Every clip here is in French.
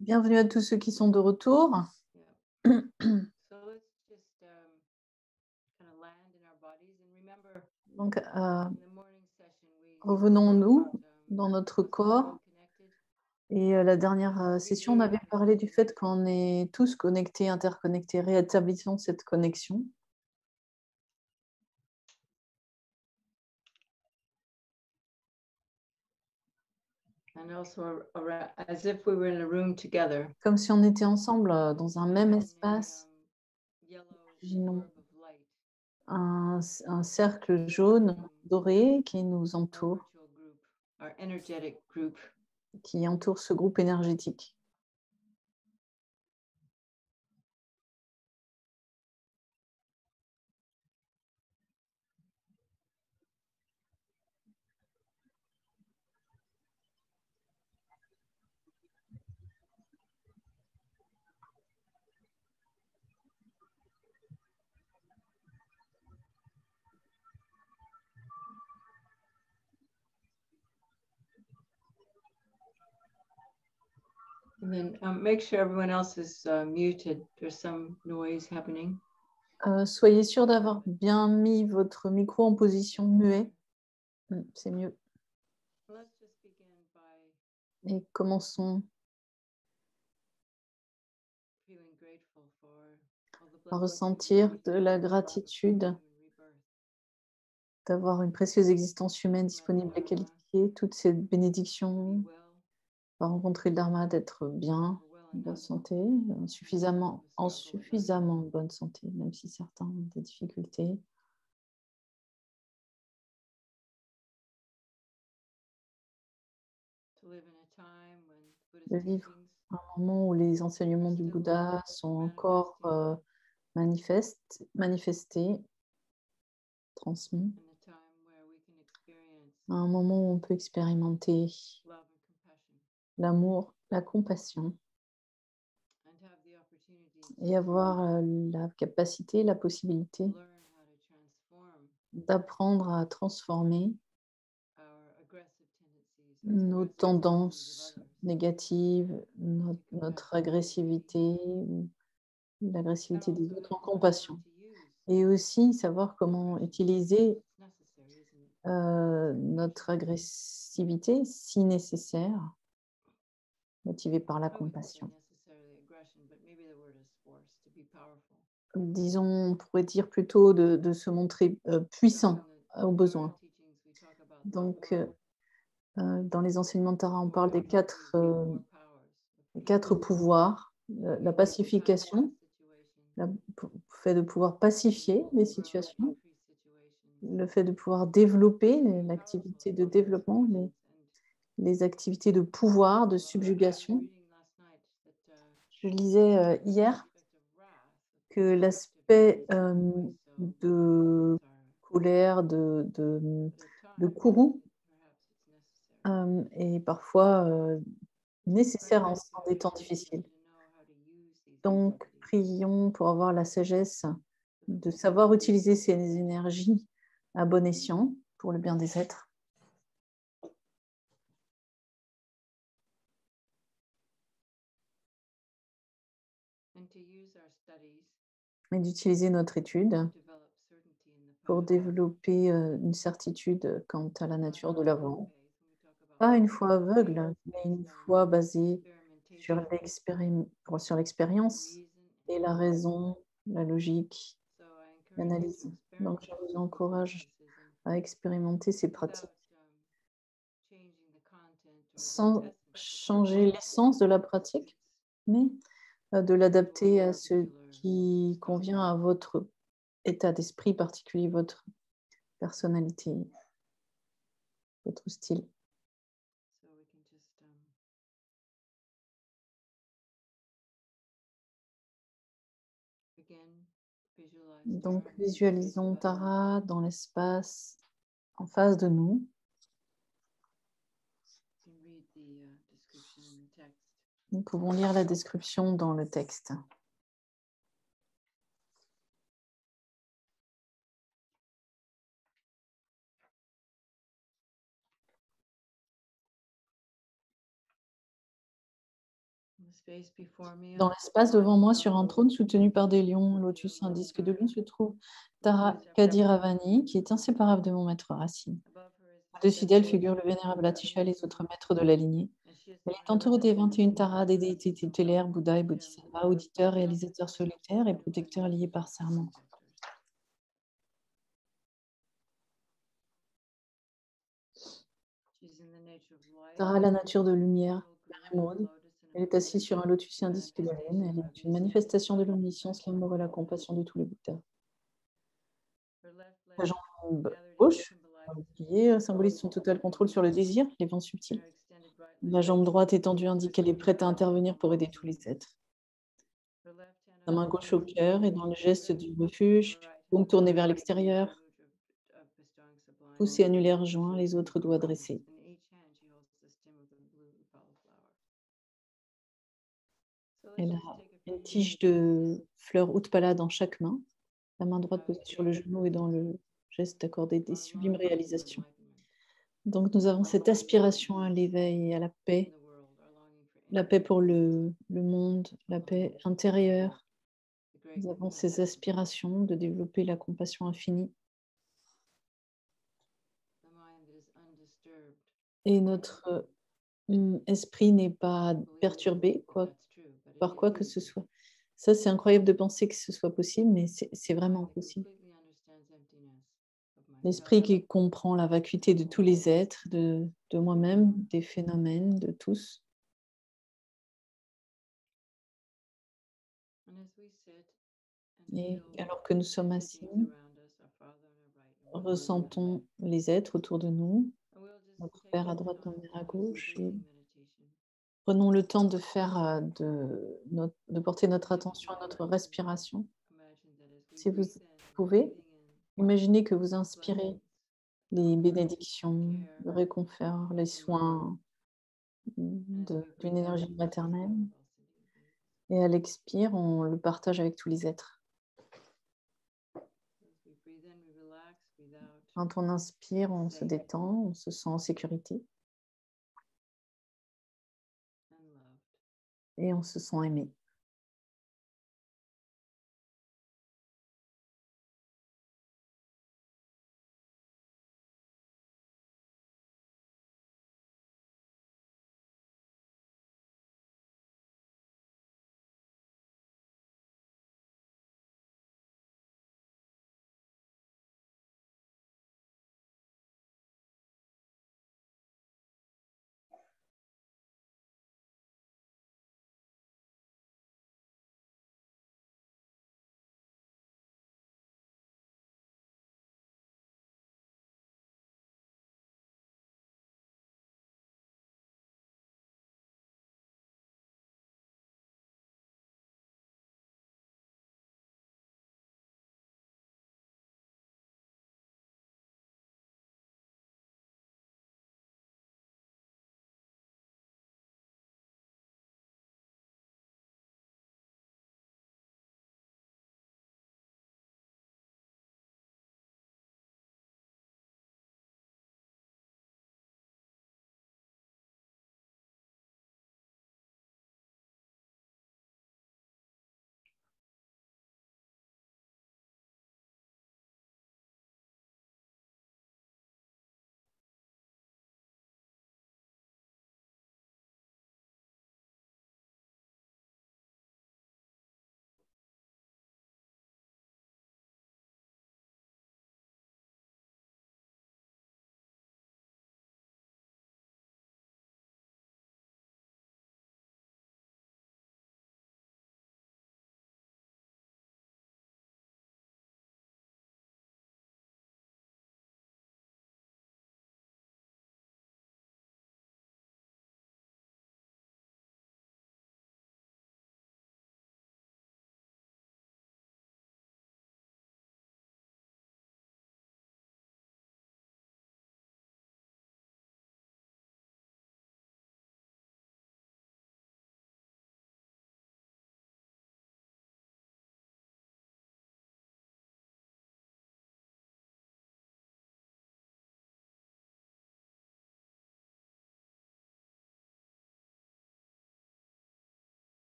Bienvenue à tous ceux qui sont de retour. Yeah. So let's just kind of land in our bodies and remember Donc, in the morning session we spoke revenons-nous about dans notre us corps. being connected. Et la dernière session, on avait parlé du fait qu'on est tous connectés, interconnectés. Rétablissons cette connexion. And also as if we were in a room together. Comme si on était ensemble dans un même espace. Yellow Imaginons orb of light. un cercle jaune doré qui nous entoure, Our virtual group, our energetic group. qui entoure ce groupe énergétique. And then make sure everyone else is muted. There's some noise happening. Soyez sûr d'avoir bien mis votre micro en position muet. C'est mieux. Let's just begin by Et commençons feeling grateful for all the à blessings ressentir we de receive la from gratitude human rebirth. d'avoir une précieuse existence humaine disponible et qualifiée, toute cette bénédiction, Be well, rencontrer le Dharma, d'être bien, well en bonne enough. santé, suffisamment bonne santé, même si certains ont des difficultés. To live in a time when De Buddhist vivre teachings un moment où les enseignements du Bouddha sont encore manifestés, transmis, and a time where we can experience un moment où on peut expérimenter love and compassion l'amour, la compassion and have the opportunity et avoir la capacité, la possibilité to learn how to transform d'apprendre à transformer our aggressive tendencies or the nos aggressive tendencies tendances of others négatives, notre agressivité, ou and l'agressivité also des how autres en to decide what compassion. to use Et aussi savoir comment aggression. utiliser It's necessary, isn't it? notre agressivité si nécessaire, motivée par la I wouldn't say compassion. necessarily aggression, but maybe the word is force, to be powerful. Disons, on pourrait dire plutôt de se montrer puissant au besoin. Donc, dans les enseignements de Tara, on parle des quatre pouvoirs, la pacification, le fait de pouvoir pacifier les situations, le fait de pouvoir développer l'activité de développement, les activités de pouvoir, de subjugation. Je lisais hier que l'aspect de colère, de courroux est parfois nécessaire en des temps difficiles. Donc, prions pour avoir la sagesse de savoir utiliser ces énergies à bon escient pour le bien des êtres. Et d'utiliser notre étude pour développer une certitude quant à la nature de la voie. Pas une foi aveugle, mais une foi basée sur l'expérience et la raison, la logique, l'analyse. Donc, je vous encourage à expérimenter ces pratiques sans changer l'essence de la pratique, mais de l'adapter à ce qui convient à votre état d'esprit particulier, votre personnalité, votre style. Donc, visualisons Tara dans l'espace en face de nous. Nous pouvons lire la description dans le texte. Dans l'espace devant moi, sur un trône soutenu par des lions, lotus, un disque de lune, se trouve Tara Kadiravani, qui est inséparable de mon maître Racine. Au-dessus d'elle figure le vénérable Atisha et les autres maîtres de la lignée. Elle est entourée des 21 Taras, des déités tutélaires, Bouddha et Bodhisattva, auditeurs, réalisateurs solitaires et protecteurs liés par serment. Tara, la nature de lumière, émeraude. Elle est assise sur un lotus et un disque de lune. Elle est une manifestation de l'omniscience, l'amour et la compassion de tous les Bouddhas. La jambe gauche, qui symbolise son total contrôle sur le désir, les vents subtils. La jambe droite étendue indique qu'elle est prête à intervenir pour aider tous les êtres. La main gauche au cœur et dans le geste du refuge, donc tournée vers l'extérieur, pouce et annulaire joints, les autres doigts dressés. Elle a une tige de fleurs Utpala dans chaque main, la main droite posée sur le genou et dans le geste d'accorder des sublimes réalisations. Donc nous avons cette aspiration à l'éveil et à la paix pour le monde, la paix intérieure. Nous avons ces aspirations de développer la compassion infinie. Et notre esprit n'est pas perturbé par quoi que ce soit. Ça, c'est incroyable de penser que ce soit possible, mais c'est vraiment possible. L'esprit qui comprend la vacuité de tous les êtres, de moi-même, des phénomènes, de tous. Et alors que nous sommes assis, ressentons les êtres autour de nous, notre père à droite, notre mère à gauche, et prenons le temps de faire, de porter notre attention à notre respiration. Si vous pouvez, imaginez que vous inspirez les bénédictions, le réconfort, les soins d'une énergie maternelle. Et à l'expire, on le partage avec tous les êtres. Quand on inspire, on se détend, on se sent en sécurité. Et on se sent aimé.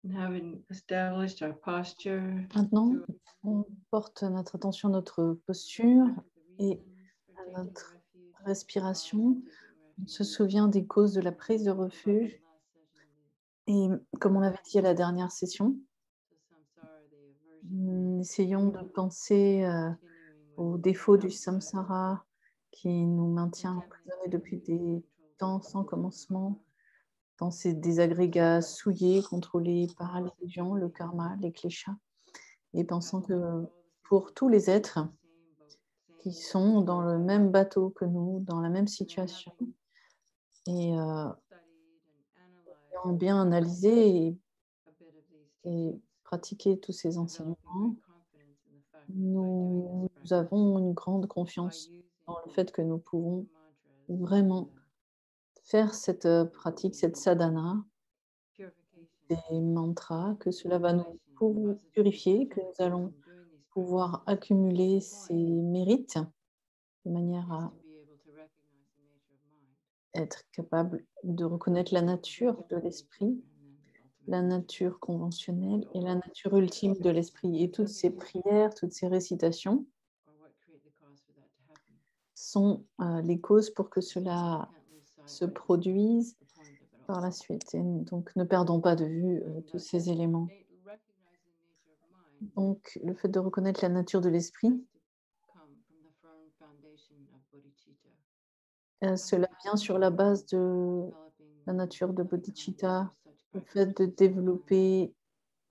and having established our posture Maintenant, through on porte notre attention à notre posture et reasons for à taking notre refuge, why we're respiration. taking On se refuge. souvient des causes de la We prise de spoke about the refuge last session, et the comme on avait dit à la attachment dernière session, to samsara, the aversion, essayons de penser continuing with aux défauts du outside, samsara qui nous maintient intently emprisonnés depuis attempting to des control the temps sans illusion of commencement, karma, dans ces désagrégats souillés, contrôlés and par also l'illusion, le believing karma, les kleshas, et as pensant though we're que all the same pour tous people les êtres in the same boat, qui same sont dans le même circumstances, bateau que nous, dans la même and then situation, having et studied and analyzed ayant bien analysé a bit of these et teachings, pratiqué tous ces developing great enseignements, confidence in the fact that by doing this nous practice, avons une grande by confiance using dans le fait que nous the pouvons mantras and vraiment faire cette pratique, cette sadhana, purification des mantras, que and cela va nous accumulation of positive purifier, que nous intentions allons from doing these pouvoir practices, accumuler the ces point mérites de manière is à to be able to recognize the nature of mind, être capable de reconnaître la the nature de conventional nature, l'esprit, and then the ultimate la nature. nature conventionnelle So et la all of nature these ultime de practices l'esprit. Et toutes and ces prières, toutes ces récitations are what create the cause for that to happen. sont les causes pour que So cela can't lose sight se of produise the point of it all. par la suite. Et donc, ne perdons pas de vue And tous ces éléments. recognizing the nature of mind Donc, le fait de reconnaître la nature de l'esprit, has to come from the firm foundation of bodhicitta, cela vient sur la base de developing la nature de loving kindness bodhicitta, through such le fait de practices as self-cleansing, développer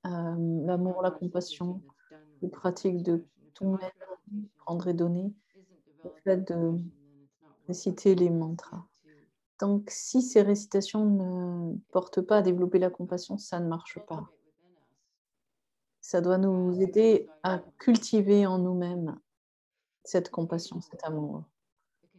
l'amour, la non-reciprocation compassion, that's done les with pratiques de expression. If the tout mantra même, recitation prendre et donner, isn't le developing fait de compassion, then it's not working. réciter les It's mantras. yet to Donc, si ces récitations ne portent pas à développer la compassion, ça ne marche pas. cultivate within us Ça doit nous aider à cultiver en nous-mêmes cette compassion, cet amour,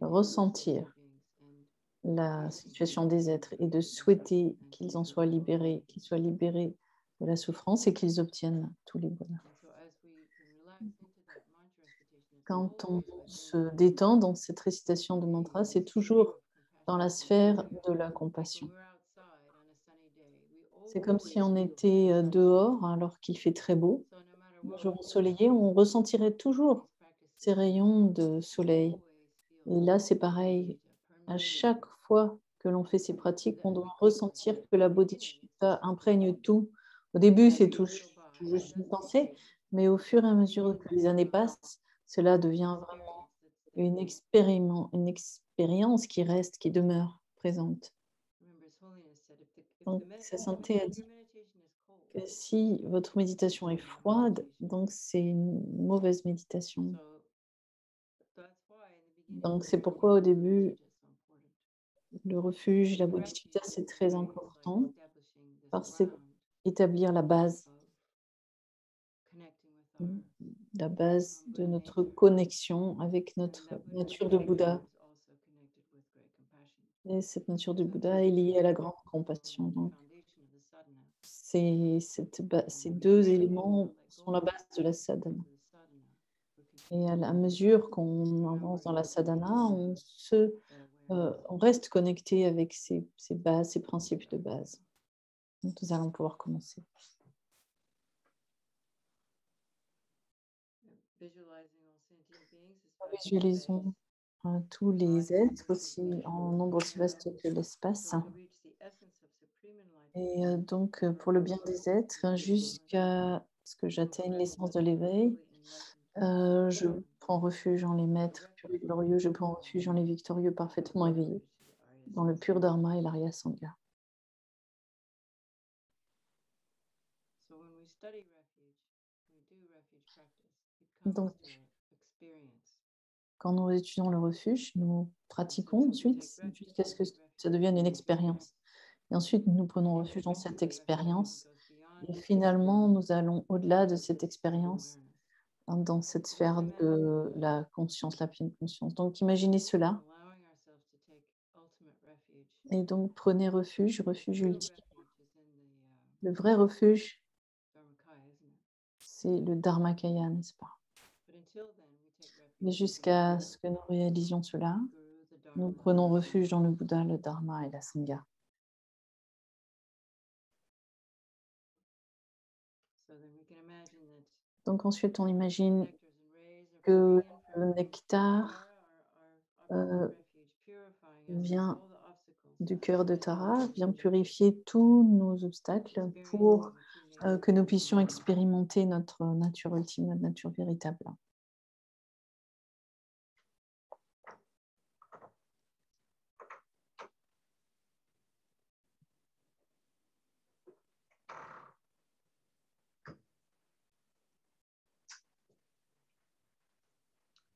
the condition of ressentir sentient beings and la situation des êtres et de souhaiter qu'ils en soient libérés, qu'ils soient libérés de la souffrance et qu'ils obtiennent tous les bonheurs. and so as we can relax into that mantra recitation, it's Quand on always within se détend dans cette récitation de mantra, c'est toujours dans la sphère de la like compassion. when we're outside on a sunny day, we C'est comme always si on feel était dehors alors qu'il fait très beau. so no matter Un what jour we're ensoleillé, doing on ressentirait in toujours these practices, ces rayons de soleil. always feel Et là, c'est pareil. À chaque fois que l'on fait ces pratiques, on doit ressentir que la bodhicitta imprègne tout. Au début, c'est tout juste une pensée, mais au fur et à mesure que les années passent, cela devient vraiment une expérience qui reste, qui demeure présente. Remember, His Holiness said, Donc, Sa Sainteté a if dit your meditation is cold, que si votre méditation est froide, donc c'est une mauvaise méditation. so that's why in the beginning Donc, we c'est were pourquoi au saying début, bodhicitta is so important. le refuge, la The bodhicitta, refuge c'est in a très way is like important establishing this parce que c'est ground établir la base, of connecting with our la base de Buddha notre nature, connexion avec and notre that Buddha nature de nature Bouddha. is also connected with great compassion. Et cette nature de So Bouddha these est two liée à la elements grande compassion. form the Donc, foundation of the sadhana. ces And deux as we do éléments not let sont go la of base de la sadhana. the sadhana, we're Et à continuing la to mesure qu'on ground avance dans la ourselves sadhana, in that awareness. on reste connecté avec ces bases, ces principes de base. Donc, nous allons pouvoir commencer. Visualizing all sentient beings as vast as Visualisons space, tous les vast as êtres aussi en nombre aussi vaste que l'espace. so to reach the essence of supreme Et enlightenment, donc, pour le bien des êtres, jusqu'à ce que j'atteigne l'essence de l'éveil, fully enlightened, je prends refuge en les maîtres purs et glorieux, je prends refuge en les victorieux parfaitement éveillés, dans le pur Dharma et l'Arya Sangha. So when we study refuge, we do refuge practice, it comes Donc, to experience. quand nous étudions le refuge, nous pratiquons ensuite jusqu'à ce que ça devienne une expérience. Et ensuite, nous prenons refuge dans cette expérience. Et finalement, nous allons au-delà de cette expérience, dans cette sphère de la conscience, la pleine conscience. Donc, imaginez cela. Allowing ourselves to take ultimate refuge. Et donc, prenez refuge, refuge Real ultime. refuge is in the Le vrai refuge, Dharmakaya, isn't it? c'est le Dharmakaya, n'est-ce pas? But until then, we take refuge Mais in the jusqu'à ce que nous réalisions cela, Guru, the nous Dharma, prenons refuge dans le Bouddha, le Dharma et la Sangha. Donc ensuite, on imagine nectars and rays are que pouring in from le nectar Tara, our euh, beloved refuge, purifying us of vient all the obstacles du that cœur de prevent us Tara, from vient reaching purifier tous nos obstacles pour experiencing the true nature que of nous our puissions being. expérimenter notre nature ultime, notre nature véritable.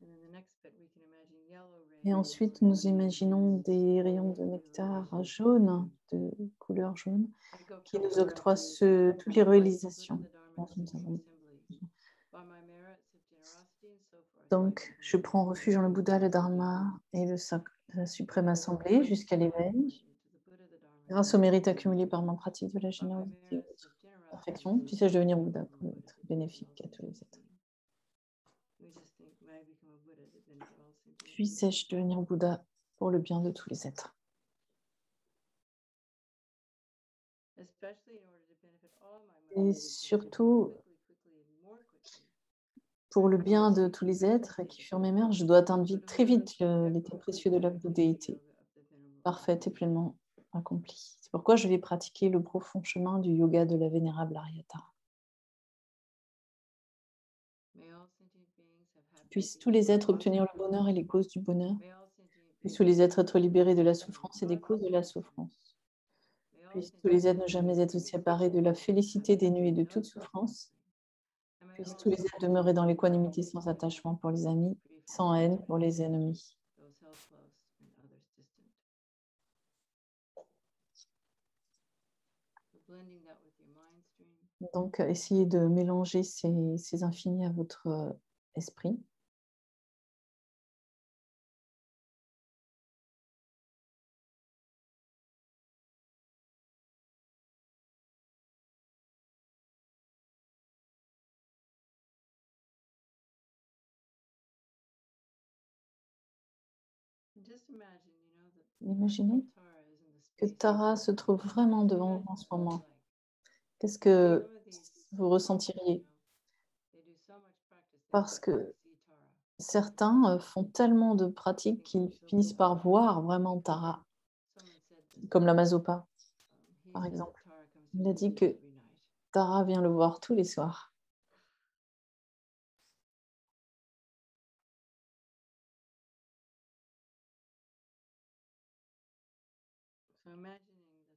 And in the next bit, we can imagine yellow Et rays ensuite, flowing nous in imaginons des rayons de nectar jaune, de couleur jaune, I go qui nous Kelso octroient refuge, toutes les Buddha, réalisations the Dharma, dont and nous Supreme avons. Assembly. By my merits of generosity and so forth, I Donc, become je a prends Buddha. refuge en le Bouddha, le Dharma et la Suprême Assemblée jusqu'à l'éveil, grâce au mérite accumulé par ma pratique de la générosité et votre perfection, puisse-je devenir Bouddha pour être bénéfique à tous les êtres. Puisse-je devenir Bouddha pour le bien de tous les êtres. Et surtout, pour le bien de tous les êtres qui furent mes mères, je dois atteindre très vite l'état précieux de l'œuvre de déité, parfaite et pleinement accomplie. C'est pourquoi je vais pratiquer le profond chemin du yoga de la vénérable Aryata. Puissent tous les êtres obtenir le bonheur et les causes du bonheur. Puissent tous les êtres être libérés de la souffrance et des causes de la souffrance. Puissent tous les êtres ne jamais être séparés de la félicité dénuée de toute souffrance. Puissent tous les êtres demeurer dans l'équanimité sans attachement pour les amis, sans haine pour les ennemis. Donc, essayez de mélanger ces infinis à votre esprit. Imaginez que Tara se trouve vraiment devant vous en ce moment. Qu'est-ce que vous ressentiriez? Parce que certains font tellement de pratiques qu'ils finissent par voir vraiment Tara, comme la Mazopa, par exemple. Il a dit que Tara vient le voir tous les soirs.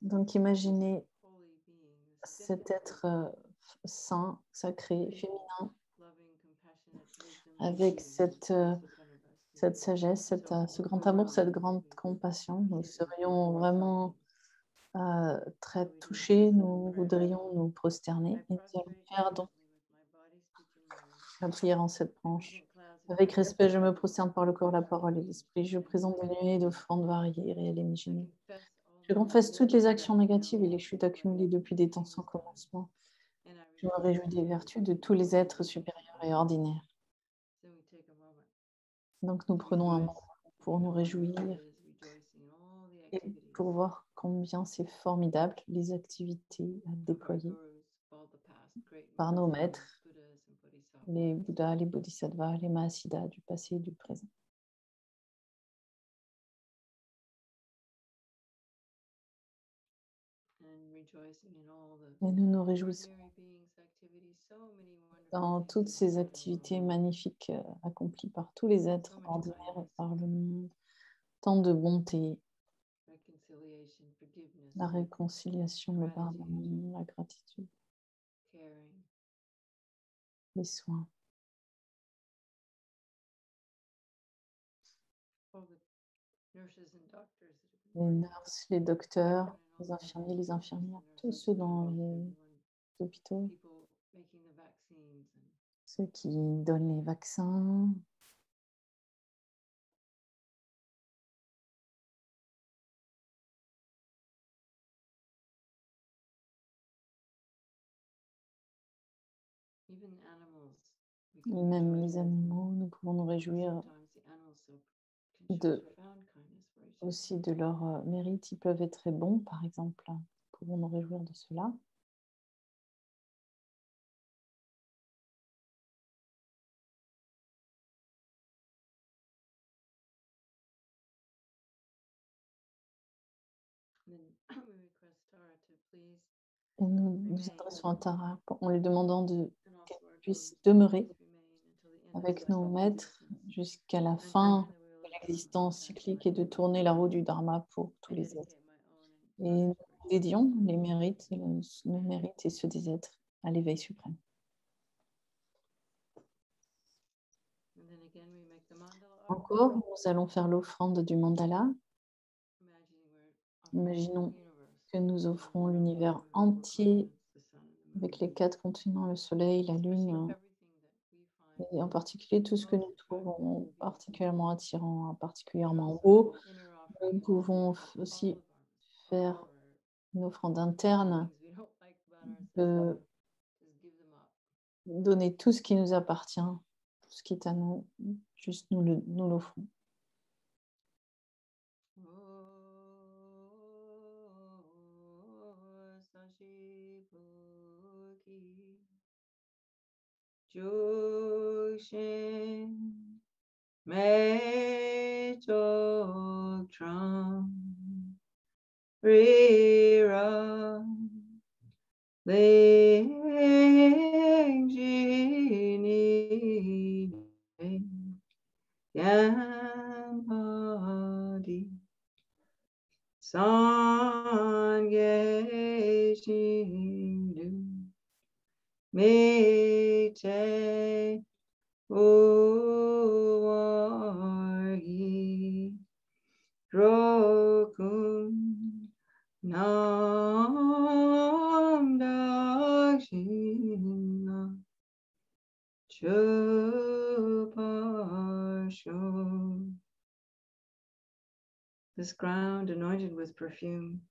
Donc imaginez cet être saint, sacré, féminin, avec cette sagesse, ce grand amour, cette grande compassion. Nous serions vraiment très touchés, nous voudrions nous prosterner et nous allons faire donc la prière en cette branche. Avec respect, je me prosterne par le corps, la parole et l'esprit. Je présente des nuées d'offrandes variées, réelles et imaginées. Je confesse toutes les actions négatives et les chutes accumulées depuis des temps sans commencement. Je me réjouis des vertus de tous les êtres supérieurs et ordinaires. Donc nous prenons un moment pour nous réjouir et pour voir combien c'est formidable les activités à déployer par nos maîtres, les Bouddhas, les Bodhisattvas, les Mahasiddhas du passé et du présent. Et nous nous réjouissons dans toutes ces activités magnifiques accomplies par tous les êtres ordinaires et par le monde. Tant de bonté, la réconciliation, le pardon, la gratitude, les soins. Les nurses, les docteurs, les infirmiers, les infirmières, tous ceux dans les hôpitaux, ceux qui donnent les vaccins, même les animaux, nous pouvons nous réjouir aussi de leur mérite. Ils peuvent être très bons, par exemple. Nous pouvons nous réjouir de cela. Et nous nous adressons à Tara en lui demandant qu'elle puisse demeurer avec nos maîtres jusqu'à la fin de l'existence cyclique et de tourner la roue du Dharma pour tous les êtres. Et nous dédions les mérites, nos mérites et ceux des êtres à l'éveil suprême. Encore, nous allons faire l'offrande du mandala. Imaginons que nous offrons l'univers entier avec les 4 continents, le soleil, la lune, et en particulier tout ce que nous trouvons particulièrement attirant, particulièrement beau. Nous pouvons aussi faire une offrande interne de donner tout ce qui nous appartient, tout ce qui est à nous, juste nous l'offrons. Jushin me Chokram Rira Ling Jini Yanmadi Sangye Shindu Mite Uwagi Rokun Nam Dakshina Chupasho. This ground anointed with perfume,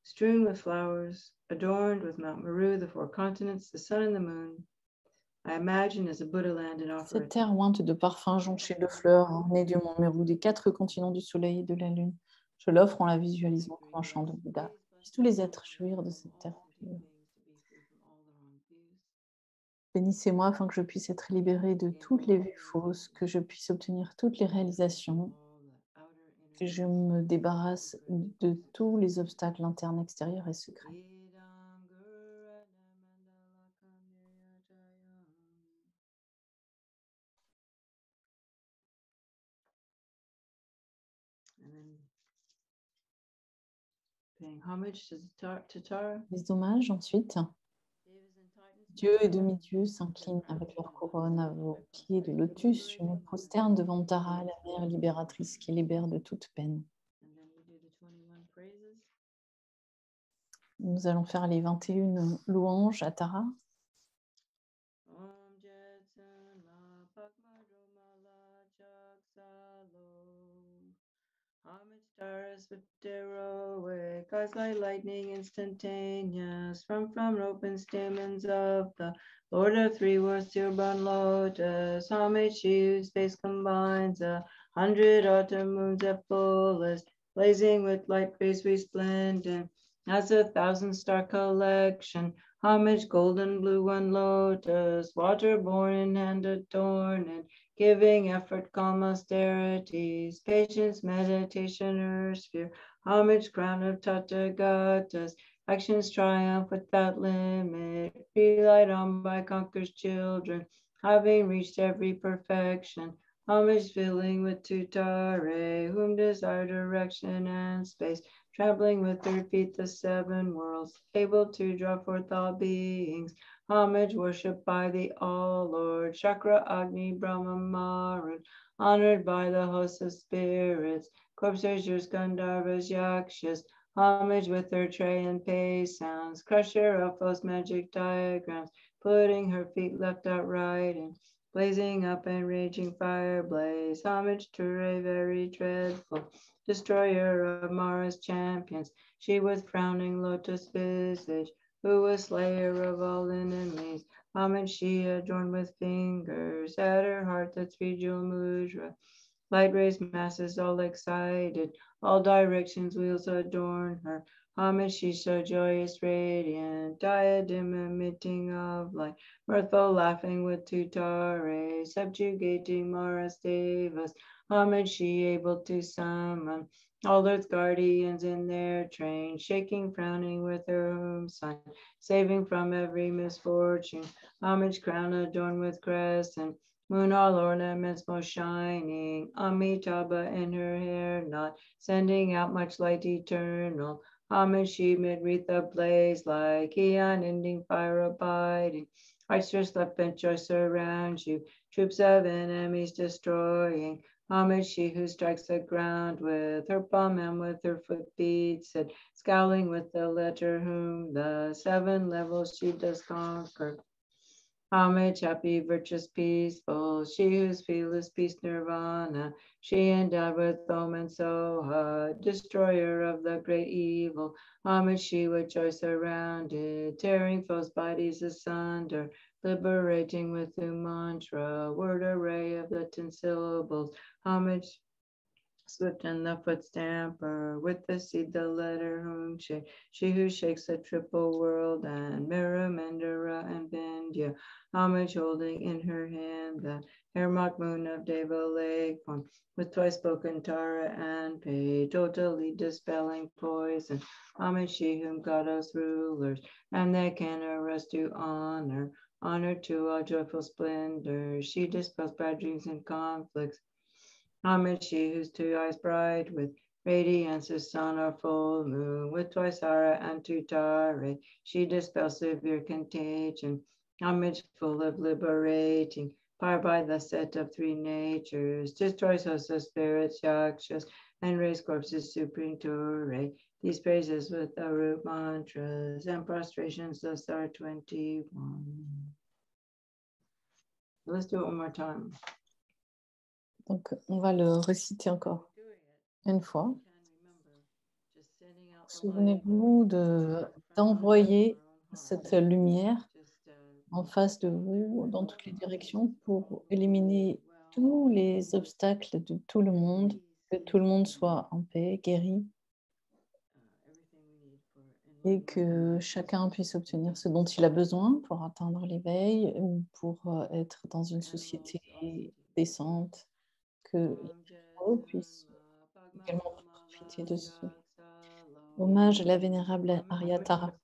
strewn with flowers, adorned with Mount Meru, the 4 continents, the sun and the moon, I imagine as a Buddha land and offer Cette it. terre ointe de parfums jonchée de fleurs, ornée du mont Meru, des 4 continents du soleil et de la lune, je l'offre en la visualisant comme un champ de Bouddha. Puissent tous les êtres jouir de cette terre pure. Bénissez-moi afin que je puisse être libérée de toutes les vues fausses, que je puisse obtenir toutes les réalisations, que je me débarrasse de tous les obstacles internes, extérieurs et secrets. Paying homage to Tara. Les hommages ensuite. Dieu et demi-dieu s'inclinent avec leur couronne à vos pieds de lotus. Je me prosterne devant Tara, la mère libératrice qui libère de toute peine. Nous allons faire les 21 louanges à Tara. Homage stars with heroic eyes like lightning instantaneous from open stamens of the Lord of 3 worlds, Tirban lotus. Homage she whose face combines 100 autumn moons at fullest, blazing with light rays resplendent as a 1,000-star collection. Homage golden blue one lotus, water-born in hand adorned, giving effort, calm austerities, patience, meditation, earth sphere, homage, crown of Tathagatas, actions triumph without limit, relied on by conquerors' children, having reached every perfection, homage filling with Tutare, whom desire direction and space, trampling with their feet the 7 worlds, able to draw forth all beings, homage worshipped by the All-Lord, Chakra, Agni, Brahma, Marun, honored by the host of spirits, corpsers, Gandharvas, Yakshas, homage with her tray and pay sounds, crusher of false magic diagrams, putting her feet left out right and blazing up and raging fire blaze, homage to Ray, very dreadful, destroyer of Mara's champions, she with frowning lotus visage, who was slayer of all enemies, homage she adorned with fingers, at her heart the 3-jewel mudra, light rays masses all excited, all directions wheels adorn her, homage she so joyous radiant, diadem emitting of light, mirthful laughing with Tutare, subjugating Mara's devas, homage she able to summon All earth's guardians in their train, shaking, frowning with her whom sign, saving from every misfortune. Homage crown adorned with crescent, moon all ornaments most shining. Amitabha in her hair knot, sending out much light eternal. Homage she mid wreath ablaze like he unending fire abiding. Archers left and choice surround you, troops of enemies destroying. Homage she who strikes the ground with her palm and with her foot beats it, scowling with the letter whom the 7 levels she does conquer. Homage, happy, virtuous, peaceful, she whose fearless peace nirvana, she endowed with omen soha, destroyer of the great evil. Homage, she with joy surrounded, tearing foes' bodies asunder, liberating with the mantra, word array of the 10 syllables. Homage, swift and the foot stamper, with the seed, the letter whom she who shakes the triple world, and Mira, Mandara, and Vindhya, homage holding in her hand the hair-mock moon of Deva Lake form, with twice spoken Tara and Pay, totally dispelling poison. Homage she whom goddess rulers, and they can arrest to honor. Honor to all joyful splendor, she dispels bad dreams and conflicts. Homage she whose 2 eyes bright with radiance is sun or full moon, with twice Ara and Tutare, she dispels severe contagion. Homage full of liberating, powered by the set of 3 natures, destroys hosts of spirits, yakshas, and raise corpses supreme Ture. These praises with the root mantras and prostrations thus are 21. Let's do it one more time. Donc, on va le réciter encore une fois. Souvenez-vous d'envoyer cette lumière en face de vous, dans toutes les directions, pour éliminer tous les obstacles de tout le monde, que tout le monde soit en paix, guéri, et que chacun puisse obtenir ce dont il a besoin pour atteindre l'éveil ou pour être dans une société décente, que les puissent également profiter de ce. Hommage à la vénérable Aryatara.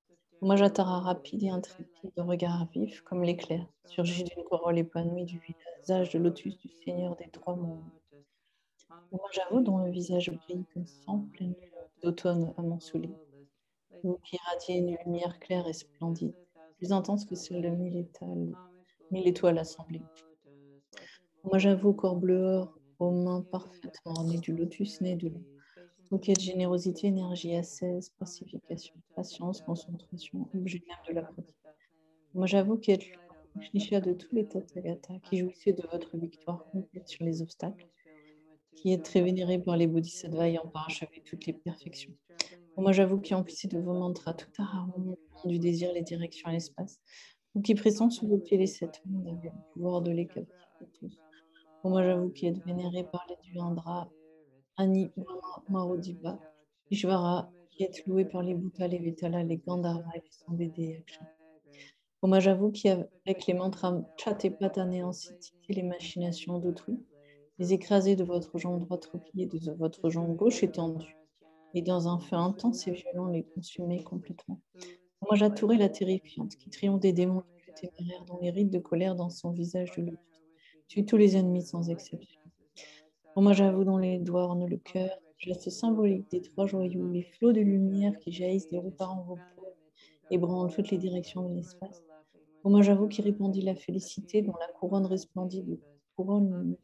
Hommage à Tara rapide et intrépide, de regard vif comme l'éclair, surgit d'une corolle épanouie du visage de lotus du Seigneur des 3 mondes. Hommage à vous dont le visage brille comme sang pleine d'automne amoncelé. Vous qui irradiez une lumière claire et splendide, plus intense que celle de 1000 étoiles assemblées. Hommage à vous, corps bleu or, aux mains parfaitement ornées du lotus né de l'eau. Vous qui êtes générosité, énergie, ascèse, pacification, patience, concentration, objet même de la pratique. Hommage à vous qui êtes le Shnisha de tous les Tathagata, qui jouissez de votre victoire complète sur les obstacles, qui êtes très vénéré par les bodhisattvas ayant parachevé toutes les perfections. Hommage à vous qui emplissez de vos mantras tout Araron, le monde du désir, les directions et l'espace. Vous qui pressons sous vos pieds les 7 mondes avec le pouvoir de les capter tous. Hommage à vous qui êtes vénéré par les dieux Indra, Ani, Brahma, Marodiva, Ishvara, qui êtes loué par les Bhutas, les Vetala, les Gandharvas et les Sambhedés et Yakshas. Hommage à vous qui, avec les mantras Chat et Pat, anéantissez les machinations d'autrui, les écrasez de votre jambe droite repliée, de votre jambe gauche étendue, et dans un feu intense et violent, les consumer complètement. Hommage à Touré, la terrifiante, qui triomphe des démons les plus téméraires, dont les rides de colère dans son visage de lotus tue tous les ennemis sans exception. Hommage à vous dont les doigts ornent le cœur, geste symbolique des 3 joyaux, les flots de lumière qui jaillissent des reparants vos paumes, ébranlent toutes les directions de l'espace. Hommage à vous qui répandit la félicité, dont la couronne resplendit de couronne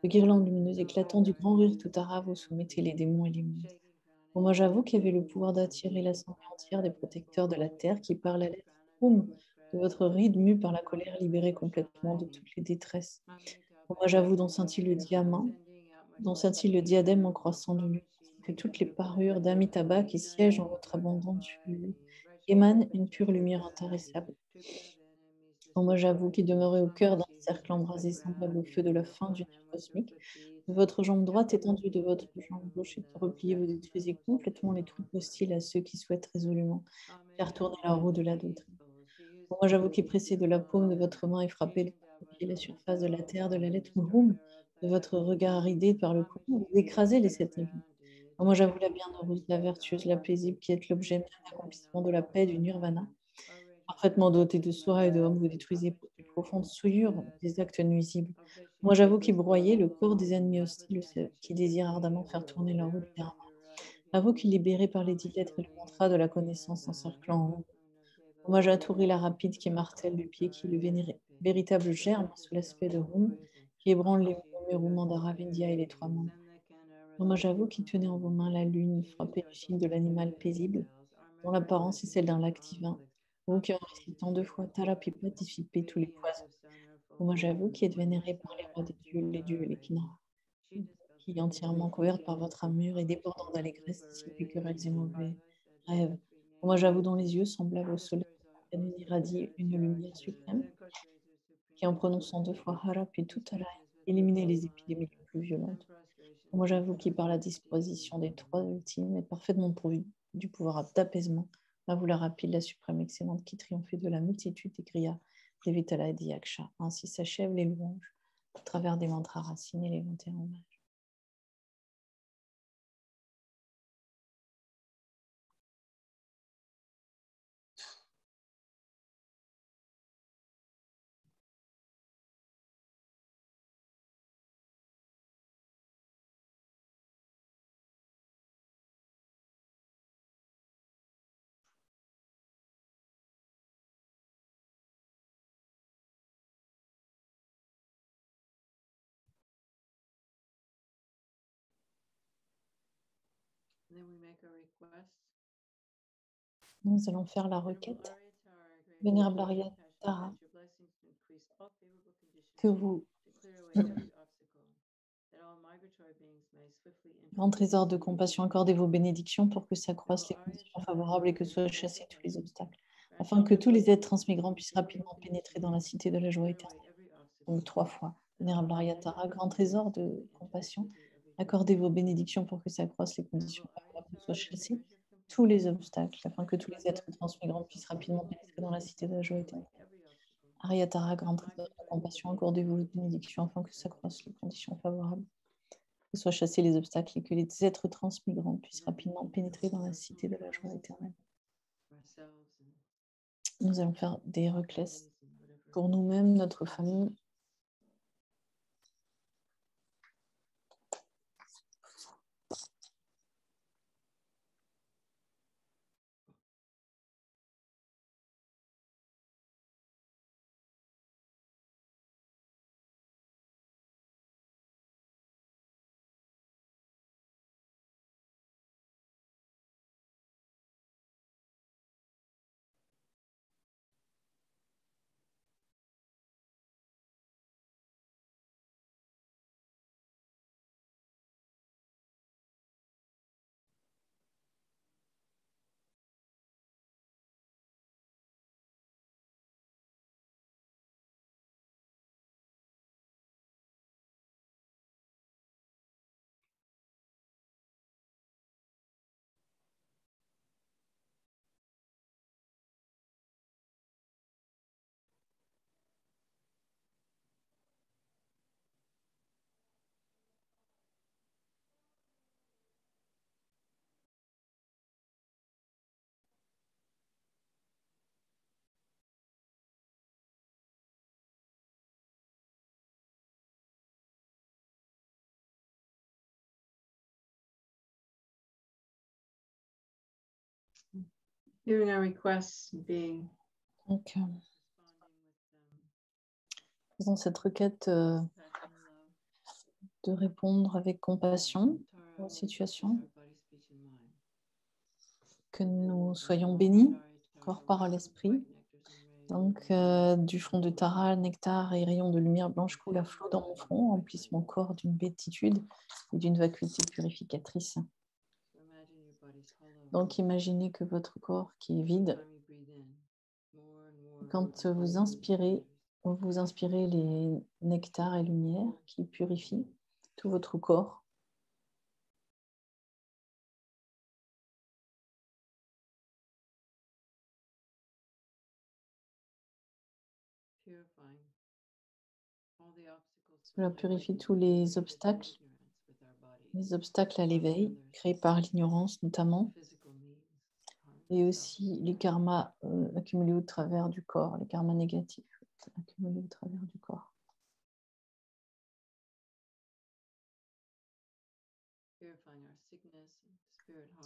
de guirlandes lumineuses éclatant du grand rire tout Tara, vous soumettez les démons et les monstres. Hommage à vous qui avez le pouvoir d'attirer l'assemblée entière des protecteurs de la terre qui, par la lettre Oum de votre ride mue par la colère, libérée complètement de toutes les détresses. Hommage à vous dont scintille le diamant, dont scintille le diadème en croissant de lumière, que toutes les parures d'Amitabha qui siègent en votre abondante figure émanent une pure lumière intarissable. Hommage à vous qui demeurez au cœur d'un cercle embrasé semblable au feu de la fin d'une ère cosmique, de votre jambe droite étendue de votre jambe gauche et repliée, vous détruisez complètement les troupes hostiles à ceux qui souhaitent résolument faire tourner la roue de la doctrine. Hommage à vous qui pressez de la paume de votre main et frappez de votre pied la surface de la terre de la lettre Hum, de votre regard ridé par le courant, vous écrasez les 7 avis. Moi, j'avoue la bienheureuse, la vertueuse, la paisible, qui est l'objet même d'accomplissement de la paix et du nirvana. Parfaitement doté de soi et de homme, vous détruisez les profondes souillures des actes nuisibles. Moi, j'avoue qui broyez le corps des ennemis hostiles, ceux qui désirent ardemment faire tourner leur roue de terrain. J'avoue qui libéré par les 10 lettres et le mantra de la connaissance encerclant en haut. Moi, j'atouris la rapide qui martèle du pied, qui est le véritable germe sous l'aspect de Rum, qui ébranle les mouvements d'Aravindia et les trois mondes. Moi, j'avoue qui tenait en vos mains la lune, frappée du signe de l'animal paisible, dont l'apparence est celle d'un lac divin. Vous qui en récitant 2 fois Tarapipa dissipez tous les poisons. Moi, j'avoue qui êtes vénéré par les rois des dieux et les kinara, qui entièrement couverte par votre armure et débordant d'allégresse, dissipez querelles et mauvais rêves. Moi, j'avoue dont les yeux, semblables au soleil, irradient une lumière suprême, qui en prononçant 2 fois Hara puis tout Hara, éliminez les épidémies les plus violentes. Moi, j'avoue qui, par la disposition des trois ultimes, est parfaitement pourvu du pouvoir d'apaisement, la vous la rapide, la suprême excellente, qui triomphait de la multitude des griyas, des Vitala et des Yaksha. Ainsi s'achèvent les louanges, au travers des mantras racines et les 21 hommages. Nous allons faire la requête. Vénérable Ariatara, que vous, grand trésor de compassion, accordez vos bénédictions pour que s'accroissent les conditions favorables et que soient chassés tous les obstacles, afin que tous les êtres transmigrants puissent rapidement pénétrer dans la cité de la joie éternelle. Donc 3 fois. Vénérable Ariatara, grand trésor de compassion, accordez vos bénédictions pour que s'accroissent les conditions favorables et que soient chassés tous les obstacles, afin que tous les êtres transmigrants puissent rapidement pénétrer dans la cité de la joie éternelle. Ariatara, grand trésor de compassion, accordez vos bénédictions afin que s'accroissent les conditions favorables, que soient chassés les obstacles et que les êtres transmigrants puissent rapidement pénétrer dans la cité de la joie éternelle. Nous allons faire des requêtes pour nous-mêmes, notre famille. Hearing our requests being. Donc, faisons cette requête de répondre avec compassion aux situations, que nous soyons bénis, corps, parole, esprit. Donc, du front de Tara, nectar et rayons de lumière blanche coulent à flot dans mon front, emplissent mon corps d'une béatitude et d'une vacuité purificatrice. Donc, imaginez que votre corps qui est vide, quand vous inspirez les nectars et lumière qui purifient tout votre corps. Cela purifie tous les obstacles les obstacles à l'éveil créés par l'ignorance notamment, et aussi les karmas accumulés au travers du corps, les karmas négatifs accumulés au travers du corps.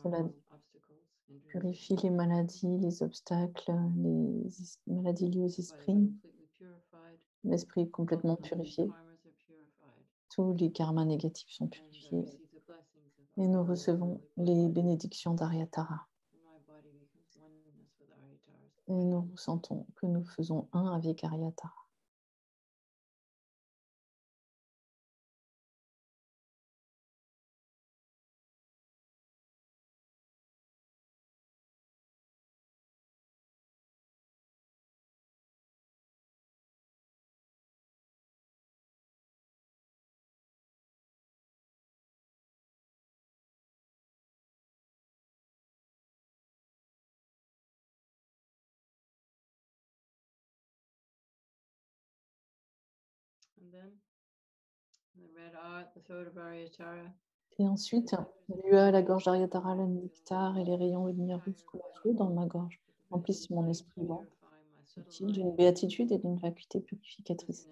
Cela purifie les maladies, les obstacles, les maladies liées aux esprits. L'esprit est complètement purifié. Tous les karmas négatifs sont purifiés. Et nous recevons les bénédictions d'Aryatara. Et nous ressentons que nous faisons un avec Aryatara. Et ensuite, l'ua à la gorge d'Aryatara, le nectar et les rayons de lumière rouge flot dans ma gorge remplissent mon esprit blanc, subtil, d'une béatitude et d'une vacuité purificatrice.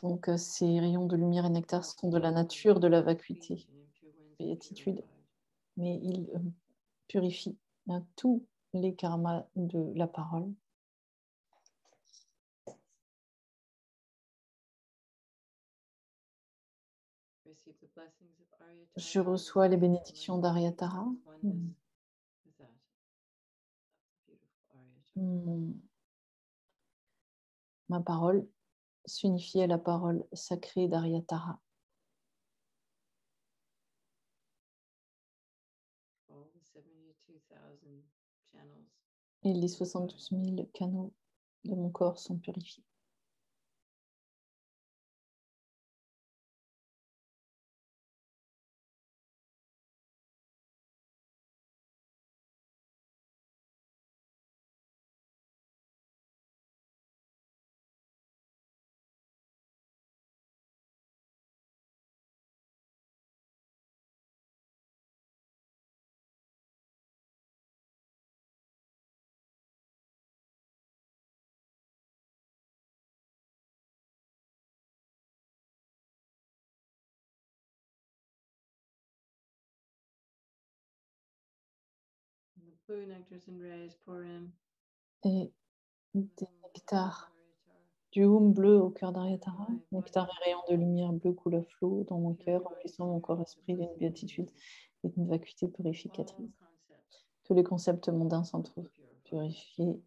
Donc, ces rayons de lumière et nectar sont de la nature de la vacuité, béatitude, mais ils purifient tous les karmas de la parole. Je reçois les bénédictions d'Aryatara. Ma parole s'unifie à la parole sacrée d'Aryatara. Et les 72 000 canaux de mon corps sont purifiés. Et des nectars du hum bleu au cœur d'Aryatara, nectar et rayons de lumière bleu coulent à flot dans mon cœur, remplissant mon corps-esprit d'une béatitude et d'une vacuité purificatrice. Tous les concepts mondains s'en trouvent purifiés.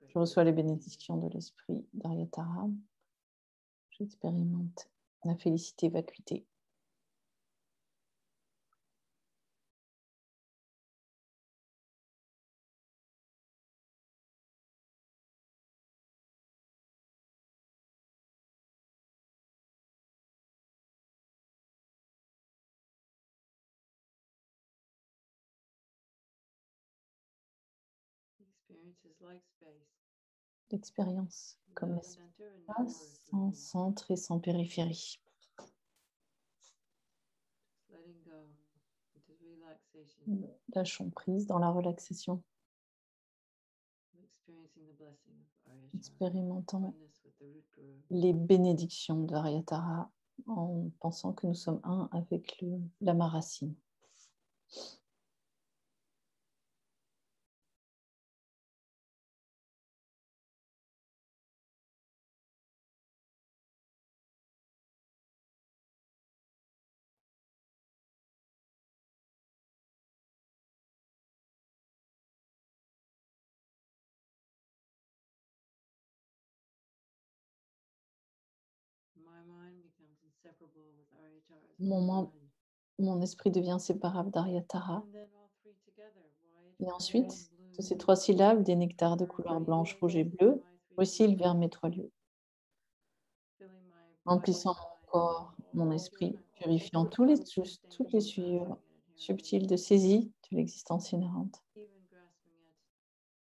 Je reçois les bénédictions de l'esprit d'Aryatara. J'expérimente la félicité, vacuité. L'expérience comme l'espace, sans centre et sans périphérie. Lâchons prise dans la relaxation. Expérimentons les bénédictions d'Aryatara en pensant que nous sommes un avec l'ama racine. Mon esprit devient séparable d'Aryatara. Et ensuite, de ces trois syllabes, des nectars de couleur blanche, rouge et bleue oscillent vers mes trois lieux, remplissant mon corps, mon esprit, purifiant toutes les souillures subtiles de saisie de l'existence inhérente.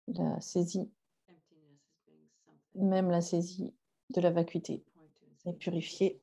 La saisie même la saisie de la vacuité point to and est say, purifiée.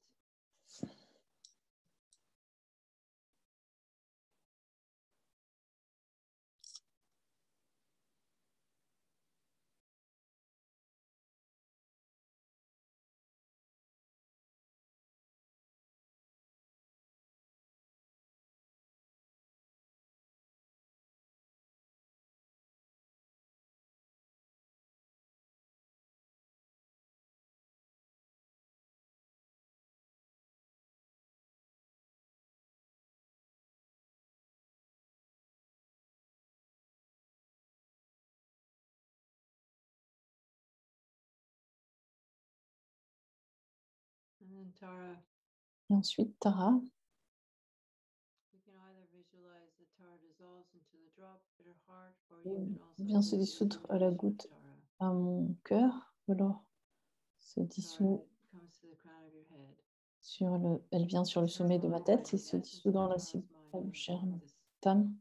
And then Tara, Et ensuite, Tara, you can either visualize the Tara dissolves into the drop at her heart, or you can also vient se see the dissoudre à la illumination of goutte Tara. à mon cœur, ou alors se Tara dissout comes to the crown of your head. sur elle vient sur le sommet de ma tête et se dissout dans la cible germe Tam,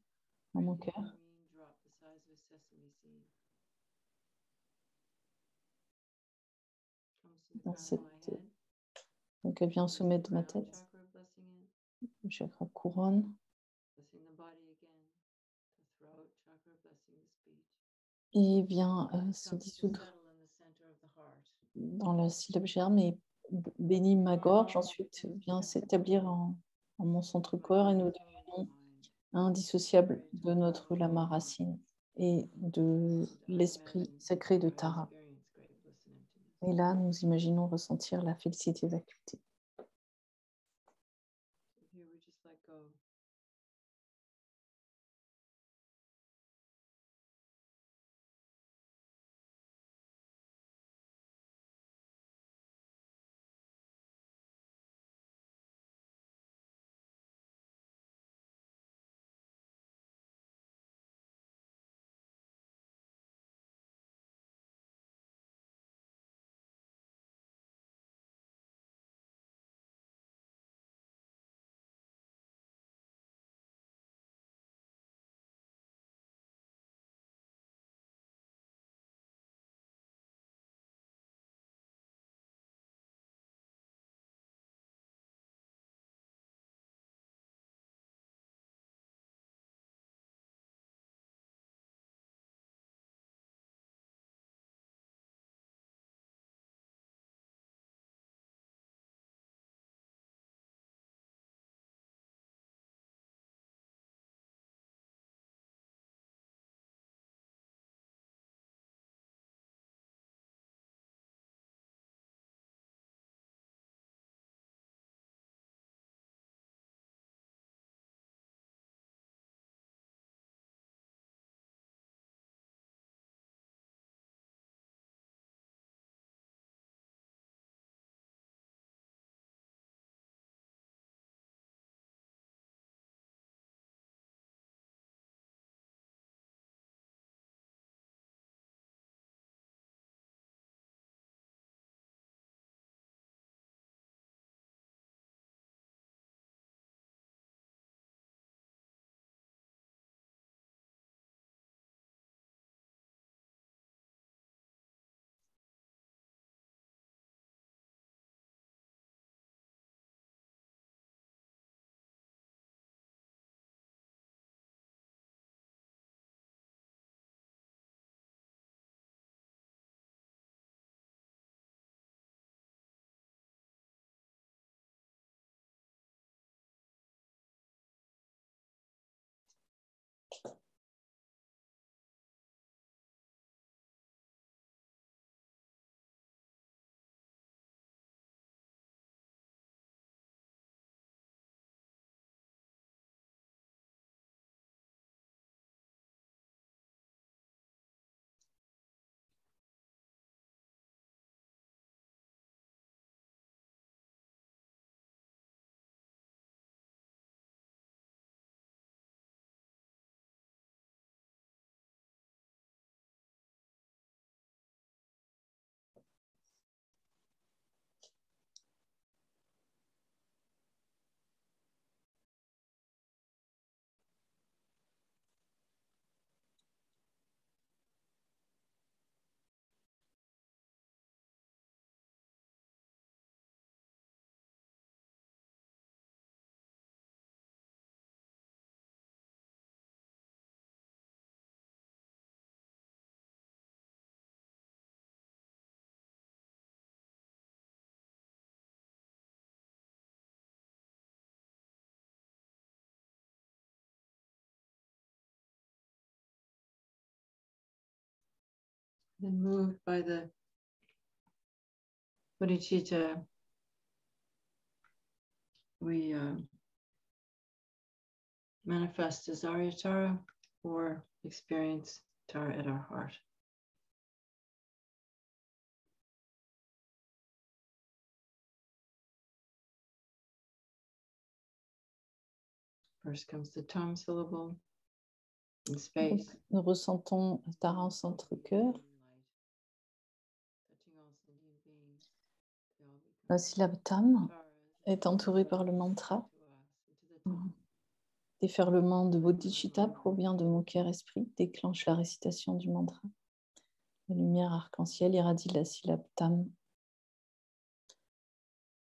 dans mon cœur. Green drop the size of a sesame seed. Comes to the Dans crown of my cette... head. Donc elle vient au sommet de ma Crown tête, chakra, blessing it. le chakra couronne, Blessing the body again. The throat chakra, blessing the speech. et vient se Comes to dissoudre settle in the center of the heart. dans la syllabe germe et bénit ma gorge. Ensuite vient s'établir en mon centre-corps et nous devenons indissociables de notre lama racine et de l'esprit sacré de Tara. Et là, nous imaginons ressentir la félicité vacuité. Here we just let go. Then moved by the bodhicitta, we manifest desire Tara or experience Tara at our heart. First comes the tongue syllable in space. Donc, nous ressentons Tara en centre-cœur. La syllabe Tam est entourée par le mantra. Déferlement de bodhicitta provient de mon cœur esprit, déclenche la récitation du mantra. La lumière arc-en-ciel irradie la syllabe Tam,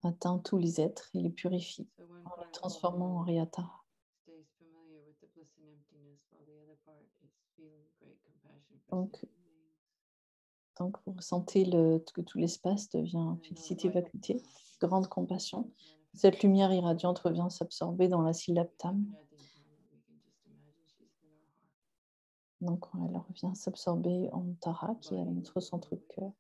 atteint tous les êtres et les purifie en les transformant en Riyatara. Donc vous ressentez que tout l'espace devient félicité, vacuité, grande compassion. Cette lumière irradiante revient s'absorber dans la syllabe Tam. Donc elle revient s'absorber en Tara, qui est à notre centre-cœur.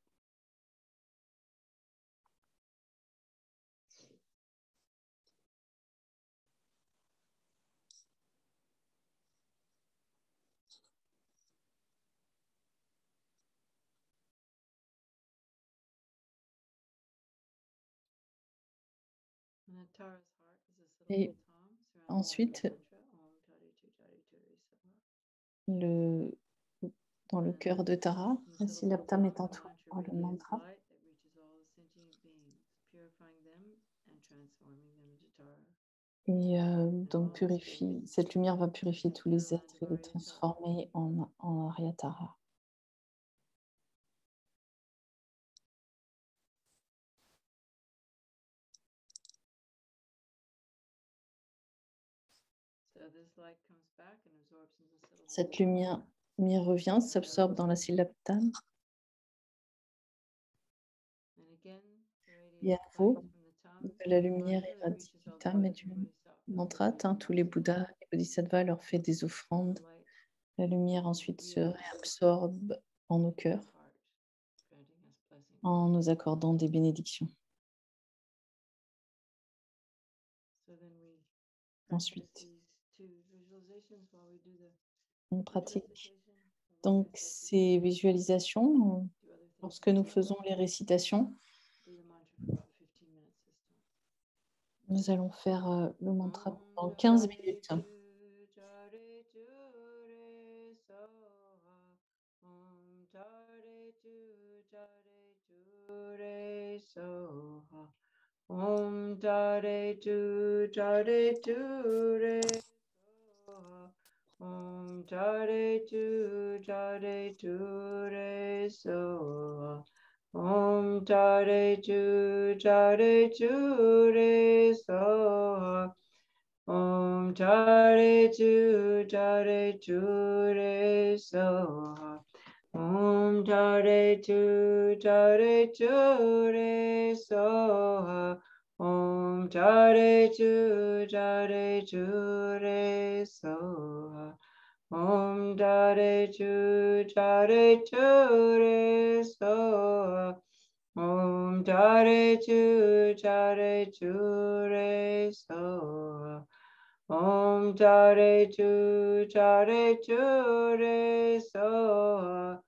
Et ensuite, dans le cœur de Tara, la syllabe Tam est entourée par le mantra. Et donc cette lumière va purifier tous les êtres et les transformer en Aryatara. Cette lumière revient, s'absorbe dans la syllabe Tam. Et à nouveau, de la lumière irradie du Tam et du mantra atteint tous les Bouddhas et Bodhisattvas, leur fait des offrandes. La lumière ensuite se réabsorbe en nos cœurs en nous accordant des bénédictions. Ensuite, on pratique donc ces visualisations lorsque nous faisons les récitations. Nous allons faire le mantra pendant 15 minutes. Om Tare Tu Tare Tu Re Soha. Om Tare Tu Tare Tu Re Soha. Om Tare Tu Tare Tu Re Soha. Om Tare Tu Tare Tu Re Soha. Om Tare Tu Tare Tu Re Soha. Om Tare Tu Tare Tu Re Soha. Om Tare Tu Tare Tu Re Soha. Om Tare Tu Tare Tu Re Soha. Om Tare Tu Tare Tu Re Soha. Om Tare Tu Tare Tu Re Soha.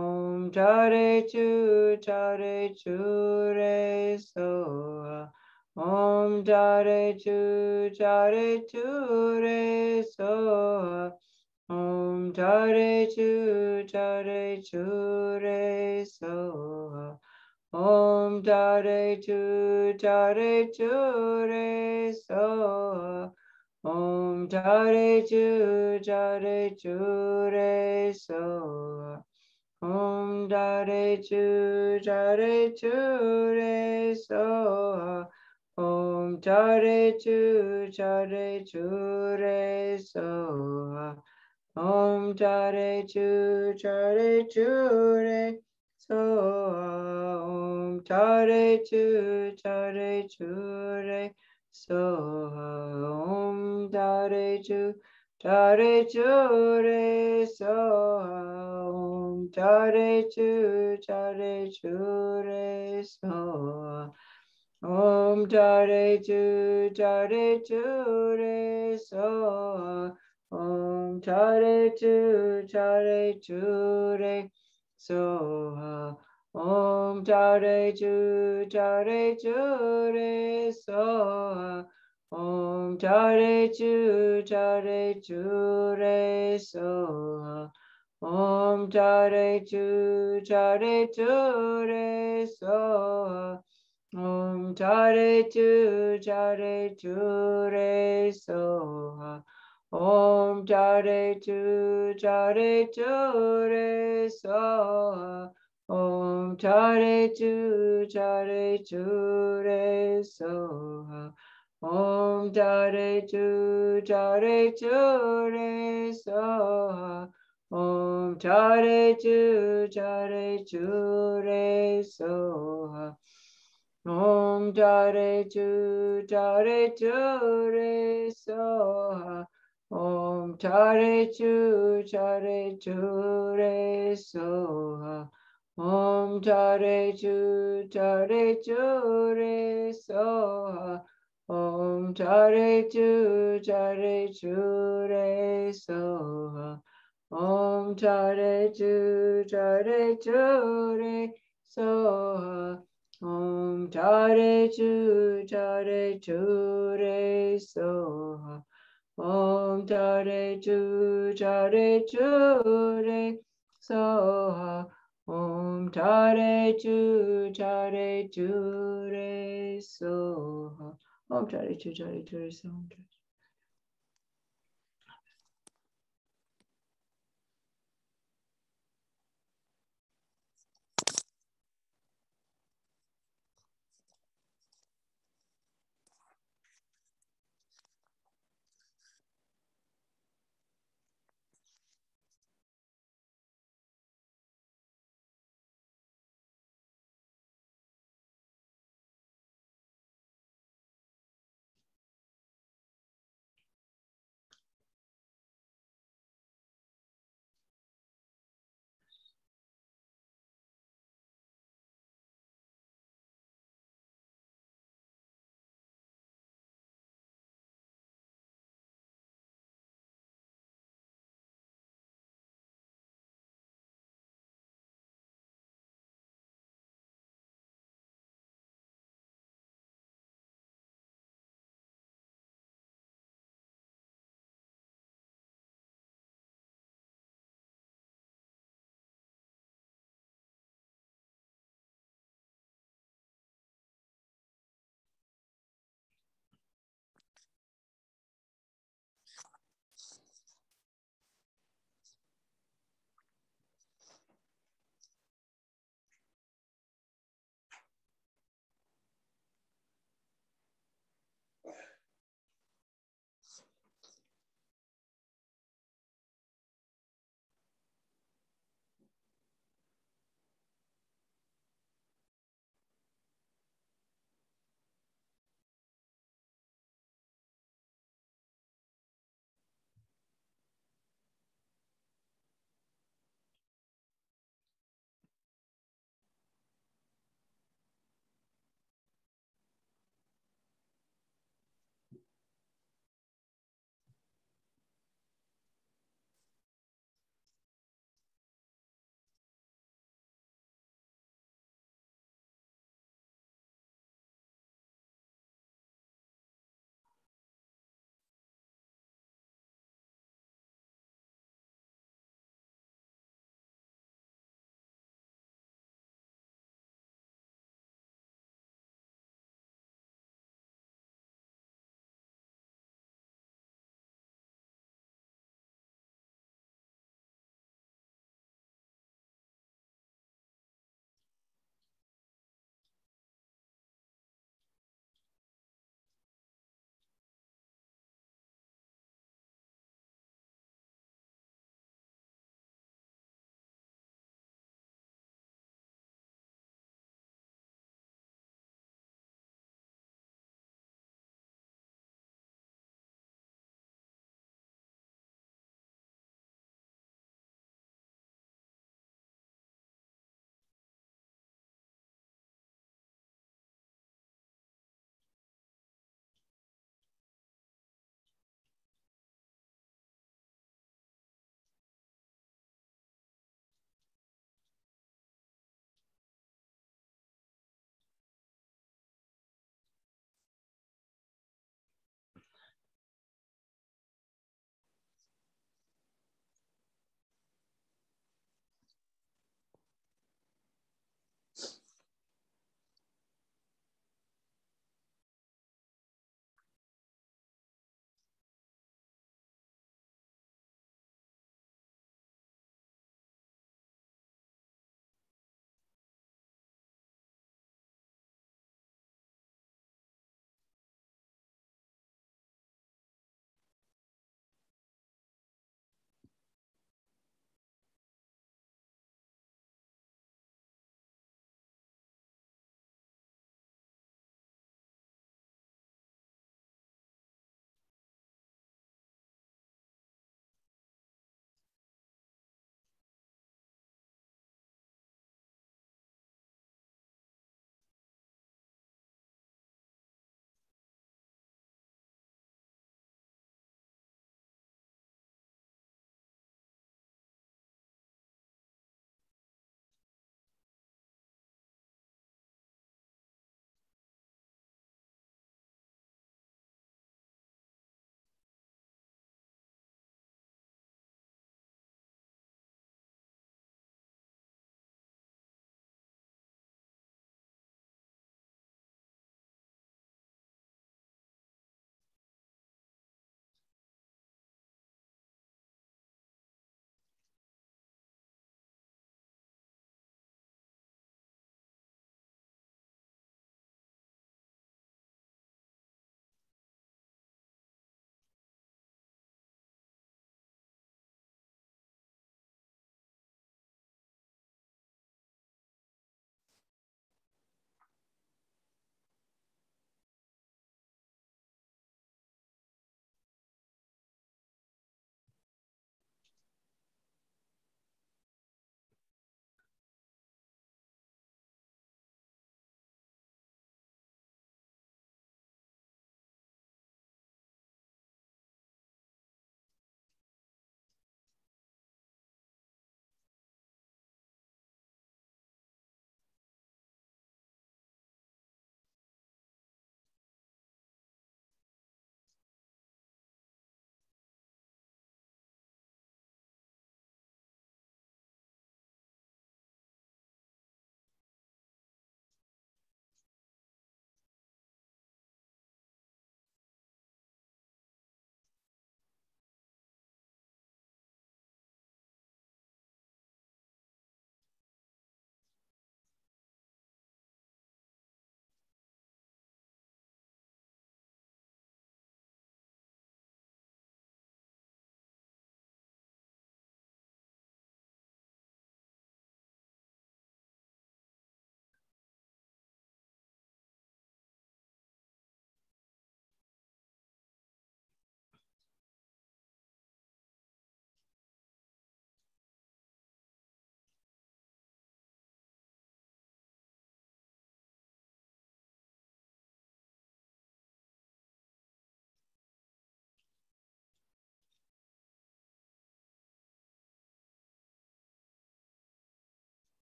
Om Tare Tu Tare Tu Re Soha. Om Tare Tu Tare Tu Re Soha. Om Tare Tu Tare Tu Re Soha. Om Tare Tu Tare Tu Re Soha. Om Tare Tu Tare Tu Re Soha. Om Tare Tu Tare Tu Re Soha. Om Tare Tu Tare Tu Re Soha. Om Tare Tu Tare Tu Re Soha. Om Tare Tu Tare Tu Re Soha. Om Tare Chu Re So. Om Tare Chu Re So. Om Tare Chu Re So. Om Tare Chu Re So. Om Tare Chu Re So. Om Tare Chu Re So. Om Tare Chu Re So. Om Tare Chu Re So. Om Tare Chu Re So. Om Tare Chu Re So. Om Tare Chu Re So. Om Tare Chu Re So. Om Tare Chu Re So. Om Tare Chu Re So. Om Tare Chu Re So. Om Tare Chu Re So. Om Tare Chu Re So. Om Tare Chu Re So. Om Tare Chu Re So. Om Tare Chu Re So.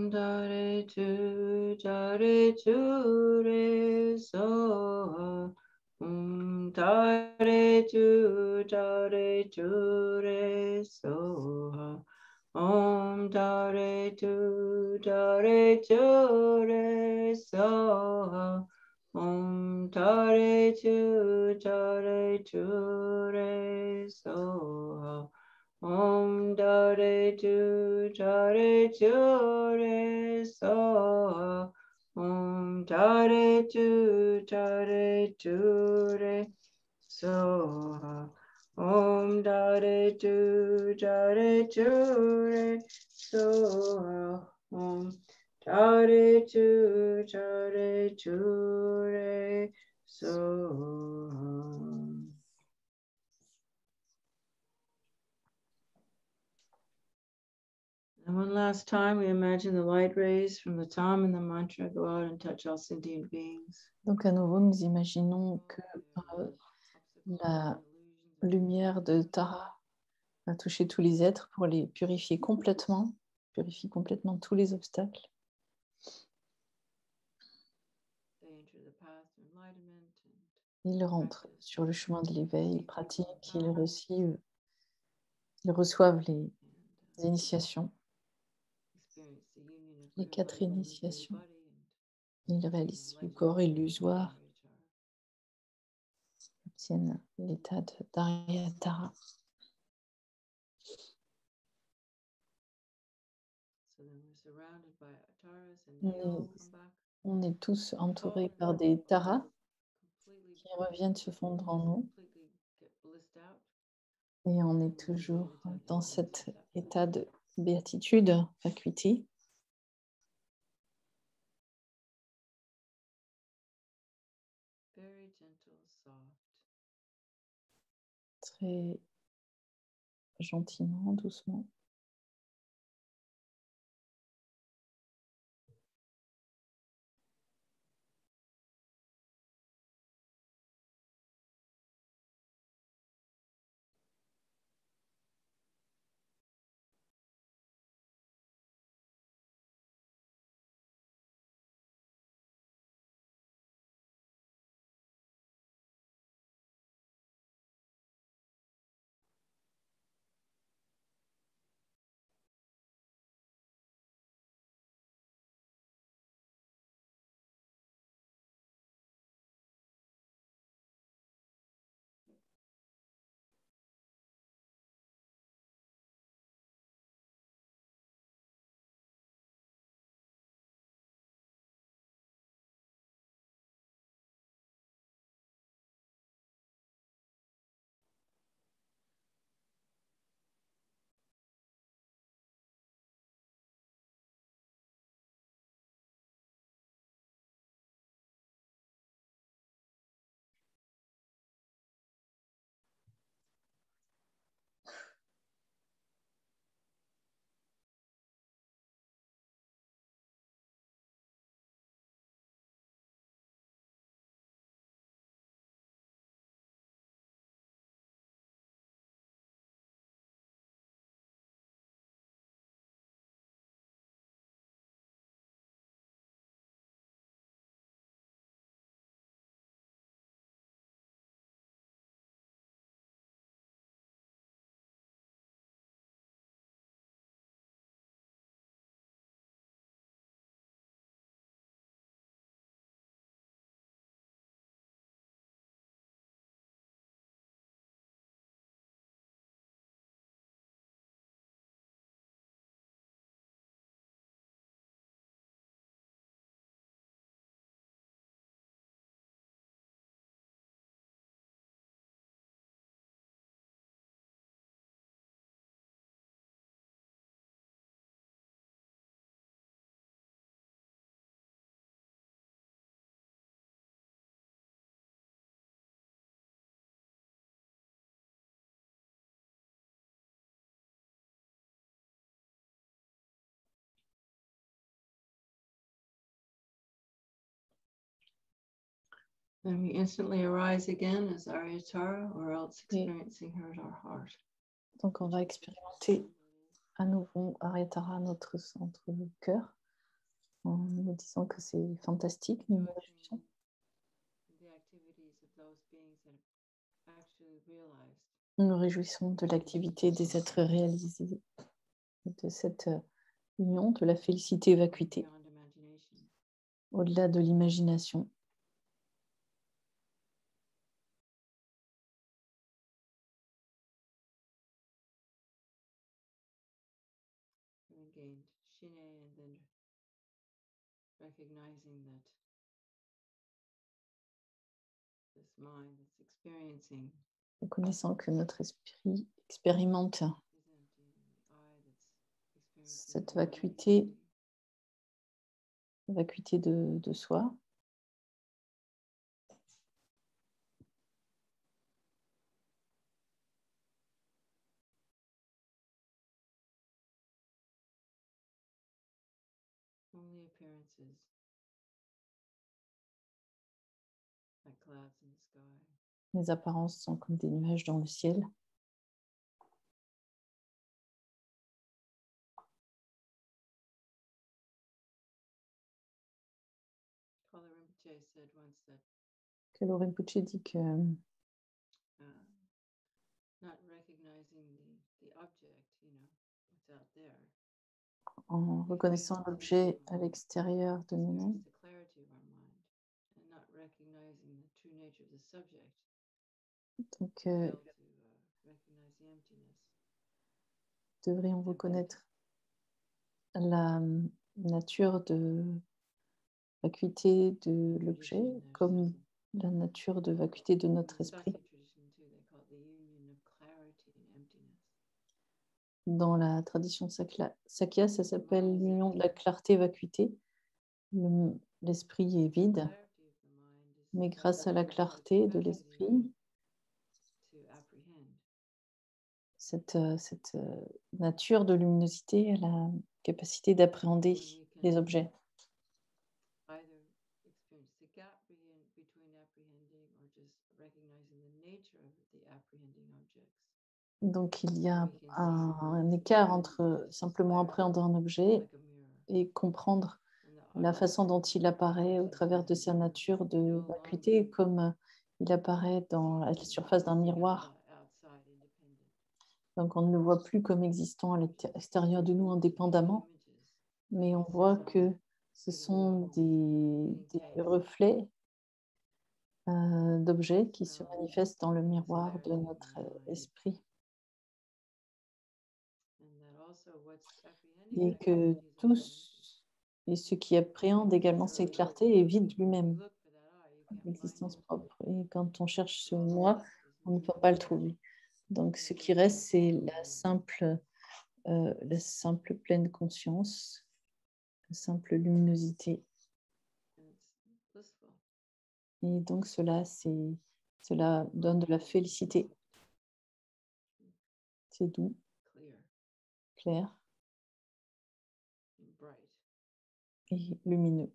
Dare tu re so. Dare tu re so. Om Dare tu re so. Om Dare tu re so. Om Dare tu re so. Om Dare tu re so. Om Dare tu re so. Om Dare tu re so. And one last time, we imagine the light rays from the Tam and the mantra go out and touch all sentient beings. Donc à nouveau, nous imaginons que la lumière de Tara va toucher tous les êtres pour les purifier complètement, purifie complètement tous les obstacles. Ils rentrent sur le chemin de l'éveil, ils pratiquent, ils reçoivent les initiations, les 4 initiations. Ils réalisent le corps illusoire, obtiennent l'état d'Aryatara. On est tous entourés par des taras qui reviennent se fondre en nous. Et on est toujours dans cet état de béatitude, vacuité. Très gentiment, doucement. Then we instantly arise again as Aryatara, or else experiencing her at our heart. Donc on va expérimenter à nouveau Aryatara, notre centre du cœur, en nous disant que c'est fantastique, nous nous réjouissons. Nous nous réjouissons de l'activité des êtres réalisés, de cette union, de la félicité et vacuité, au-delà de l'imagination. Again, Shine, and then recognizing that this mind that's experiencing, Reconnaissant que notre esprit expérimente cette vacuité de soi. Only appearances, like clouds in the sky. Les apparences sont comme des nuages dans le ciel. Kala Rinpoche said once that Kalo Rinpoche dit que not recognizing the object, what's out there, en reconnaissant l'objet à l'extérieur de nous-mêmes, donc devrions reconnaître la nature de vacuité de l'objet comme la nature de vacuité de notre esprit. Dans la tradition Sakya, ça s'appelle l'union de la clarté-vacuité. L'esprit est vide, mais grâce à la clarté de l'esprit, cette nature de luminosité a la capacité d'appréhender les objets. Donc il y a un écart entre simplement appréhender un objet et comprendre la façon dont il apparaît au travers de sa nature de vacuité, comme il apparaît dans la surface d'un miroir. Donc on ne le voit plus comme existant à l'extérieur de nous indépendamment, mais on voit que ce sont des reflets d'objets qui se manifestent dans le miroir de notre esprit. Et que tous, et ce qui appréhende également cette clarté est vide lui-même, l'existence propre. Et quand on cherche ce moi, on ne peut pas le trouver. Donc ce qui reste, c'est la simple pleine conscience, la simple luminosité. Et donc cela donne de la félicité. C'est doux, clair et lumineux.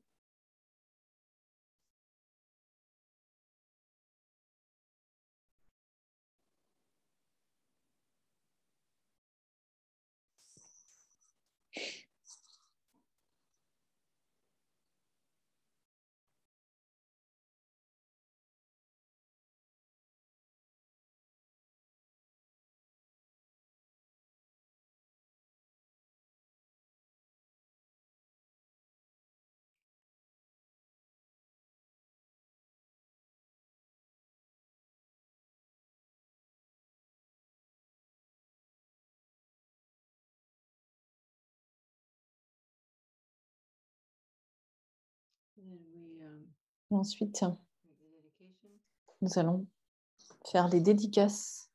Et ensuite, nous allons faire les dédicaces.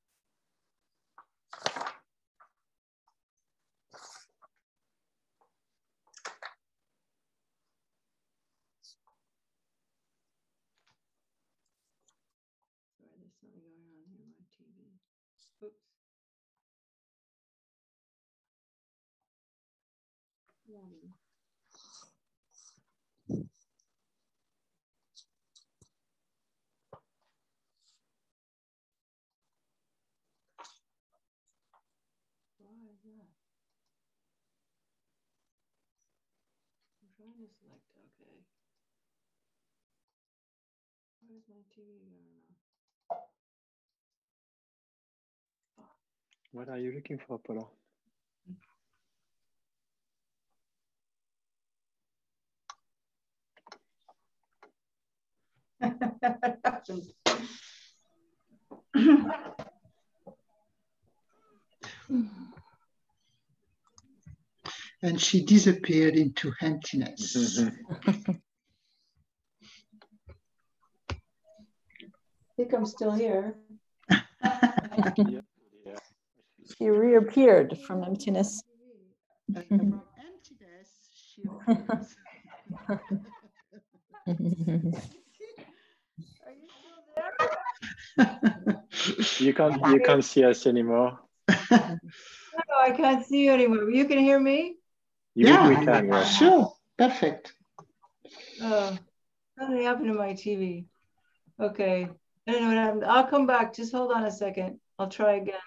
Join to select. Okay. Where's my TV going? What are you looking for, Paula? And she disappeared into emptiness. I think I'm still here. Yeah. She reappeared from emptiness. From emptiness, she appears. Are you still there? You can't see us anymore. No, I can't see you anymore. You can hear me? Yeah, We can. Yeah. sure. Perfect. Oh, something happened to my TV. Okay. I don't know what happened. I'll come back. Just hold on a second. I'll try again.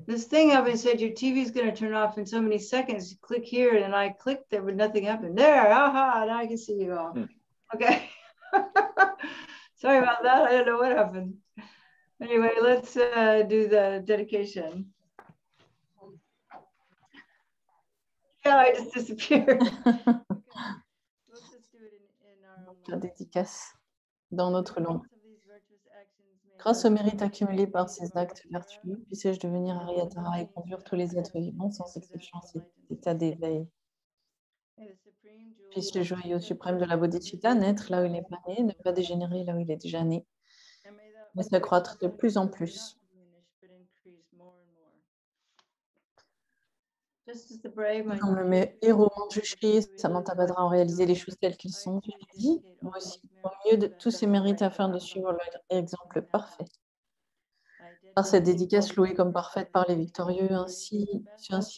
This thing happened said your TV is going to turn off in so many seconds. You click here, and I clicked there, but nothing happened. There, aha! Now I can see you all. Okay. Sorry about that. I don't know what happened. Anyway, let's do the dedication. Yeah, I just disappeared. Let's just do it in our own La language. dédicace dans notre langue. Grâce au mérite accumulé par ces actes vertueux, puissais-je devenir Ariadhara et conduire tous les êtres vivants sans exception à cet état d'éveil. Puisse le joyau suprême de la Bodhicitta naître là où il n'est pas né, ne pas dégénérer là où il est déjà né, mais s'accroître de plus en plus. Comme le héros Manjushri, Samantabhadra ont réalisé les choses telles qu'elles sont, je l'ai dit, moi aussi, au milieu de tous ces mérites afin de suivre leur exemple parfait. Par cette dédicace louée comme parfaite par les victorieux, ainsi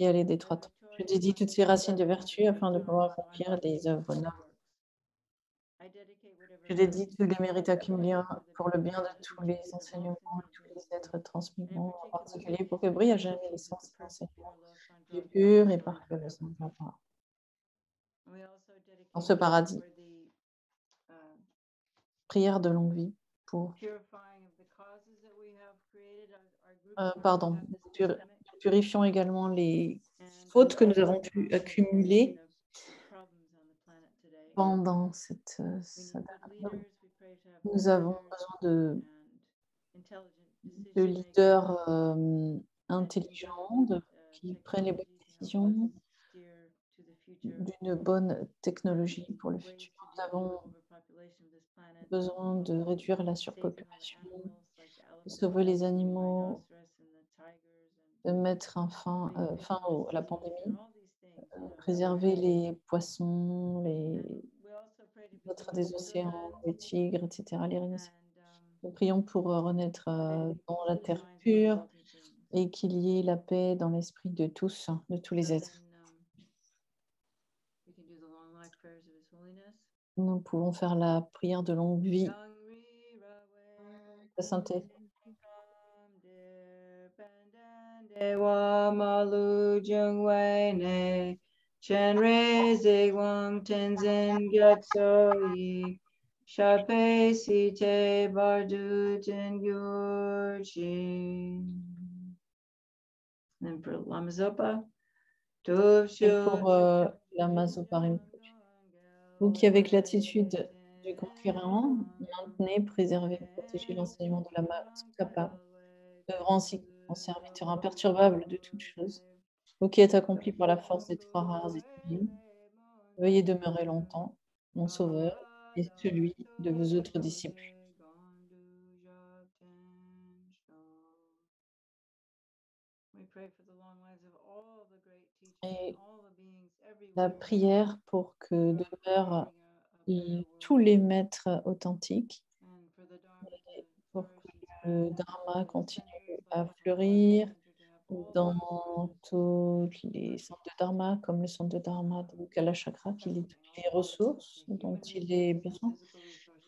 aller détroitement. Je dédie toutes ces racines de vertu afin de pouvoir accomplir des œuvres nobles. Je dédie tous les mérites accumulés pour le bien de tous les enseignements et tous les êtres transmis, en particulier pour que brille à jamais l'essence et l'enseignement du pur et parfait ressemblement dans ce paradis. Prière de longue vie pour... Purifions également les fautes que nous avons pu accumuler pendant cette période. Nous avons besoin de leaders intelligents qui prennent les bonnes décisions, d'une bonne technologie pour le futur. Nous avons besoin de réduire la surpopulation, de sauver les animaux, de mettre fin à la pandémie, préserver les poissons, les êtres des océans, les tigres, etc., les rhinocéros. Nous prions pour renaître dans la terre pure et qu'il y ait la paix dans l'esprit de tous, de tous les êtres. Nous pouvons faire la prière de longue vie. La santé. Dewa malu jungwei ne chenre zegwang tenzin gyatso yi shape site bardu ten gyurchin. And for Lama Zopa, Et pour Lama Zopa Rinpoche, vous qui avec l'attitude du conquérant, maintenez, préservez, protégez l'enseignement de Lama Tsongkhapa, œuvrant ainsi en serviteur imperturbable de toutes choses, vous qui êtes accompli par la force des trois rares étudiés, veuillez demeurer longtemps, mon sauveur, et celui de vos autres disciples. Et la prière pour que demeurent tous les maîtres authentiques, et pour que le Dharma continue à fleurir dans tous les centres de Dharma, comme le centre de Dharma de Kalachakra, qu'il ait toutes les ressources dont il est besoin,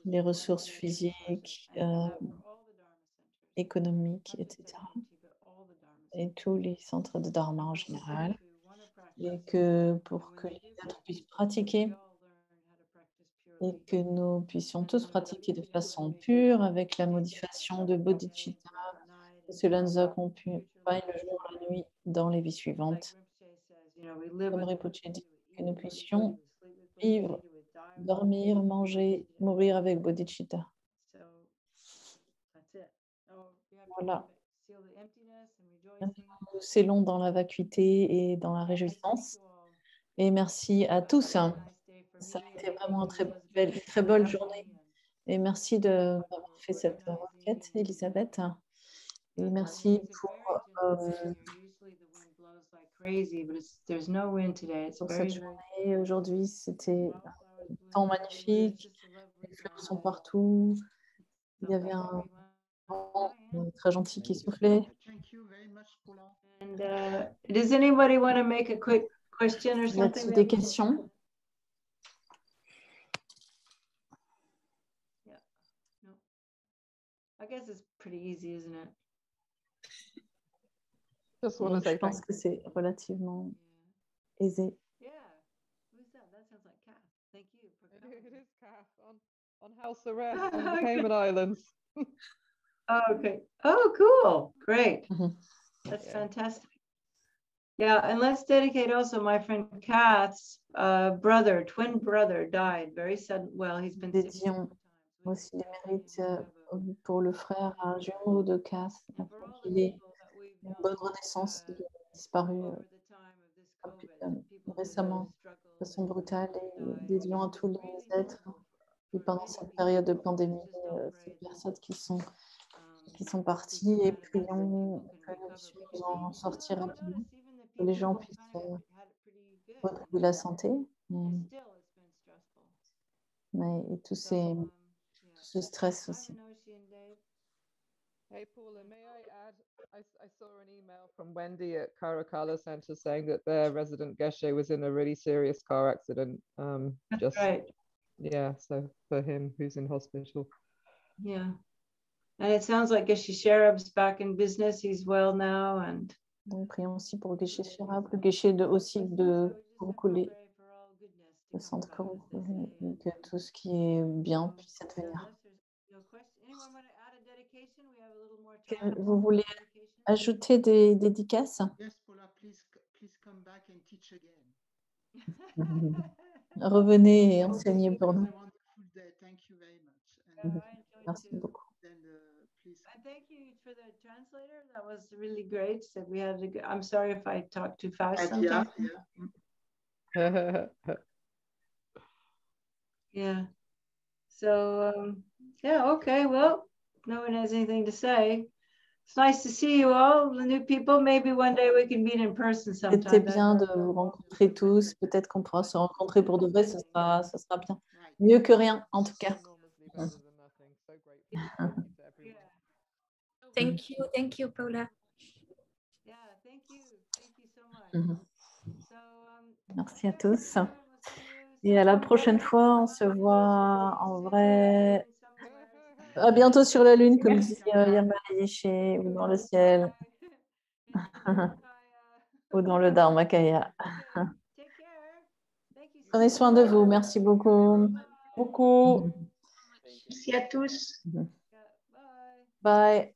les ressources physiques économiques, etc. Et tous les centres de dharma en général. Et que pour que les êtres puissent pratiquer et que nous puissions tous pratiquer de façon pure avec la modification de bodhicitta, que cela nous accompagne le jour et la nuit dans les vies suivantes. Comme Rinpoche dit, que nous puissions vivre, dormir, manger, mourir avec bodhicitta. Voilà. Nous scellons dans la vacuité et dans la réjouissance. Et merci à tous. Ça a été vraiment une très belle journée. Et merci d'avoir fait cette requête, Elisabeth. Et merci pour cette journée. Aujourd'hui, c'était un temps magnifique. Les fleurs sont partout. Il y avait un vent très gentil qui soufflait. Thank you very much, Paula. And does anybody want to make a quick question or Y something? a-t-il des questions? Yeah. No. I guess it's pretty easy, isn't it? Just want to Donc, je say pense thank que c'est relativement aisé. Yeah. Who's that? That sounds like Kath. Thank you for you. coming. It is Kath on House Arrest on the Cayman Islands. Oh, okay. Oh, cool. Great. Mhm. That's Yeah. fantastic. Yeah, and let's dedicate also my friend Kath's brother, twin brother, died very sudden. Well, he's been sick for some Dédions time, so aussi les he's mérites have a- pour le frère jumeau de Cass, and for all the qu'il ait people that we've une bonne lost, renaissance. Il a disparu over the time of this COVID, people who récemment have struggled de façon and brutale et died. dédions à It's tous les really êtres difficult qui for pendant many cette people. période de Let's pandémie, just all ces pray that, personnes qui sont people parties et can- that prions people can que nous recover. puissions Because nous en I've sortir rapidement, noticed even the que les people gens who puissent kind of had it pretty good, retrouver la santé. still it's been stressful. Mais et tout So, ces, yeah. tout ce stress Hi, aussi. Minoshi and Dave. Hey, Paula, may I add? I saw an email from Wendy at Caracalla Center saying that their resident Geshe was in a really serious car accident. That's Just right. yeah, so for him who's in hospital. Yeah. And it sounds like Geshe Sherab's back in business. He's well now. And Donc prions aussi pour Geshe Sherab, le Geshe aussi de Kurukuli, le centre Kurukuli, et que tout ce qui est bien puisse advenir. Vous voulez ajouter des dédicaces? Yes, Paula, please come back and teach again. Revenez et enseignez pour nous. Have a wonderful day. Thank you very much. And Merci beaucoup. then please. And thank you for the translator. That was really great. So we had. I'm sorry if I talk too fast sometimes. Yeah. Yeah. So yeah. Okay. Well, no one has anything to say. It's nice to see you all, the new people. Maybe one day we can meet in person sometime. C'était bien de vous rencontrer tous. Peut-être qu'on pourra se rencontrer pour de vrai. Ça sera bien. Mieux que rien, en tout cas. Enormously better than nothing. So grateful. Thank you to everyone. Thank you, Paula. Yeah, thank you so much. Mhm. So, Merci à tous. Et à la prochaine fois, on se voit en vrai. À bientôt sur la Lune, comme dit Yama Yeshe, ou dans le ciel, ou dans le Dharmakaya. Prenez soin de vous. Merci beaucoup. Beaucoup. Merci à tous. Bye.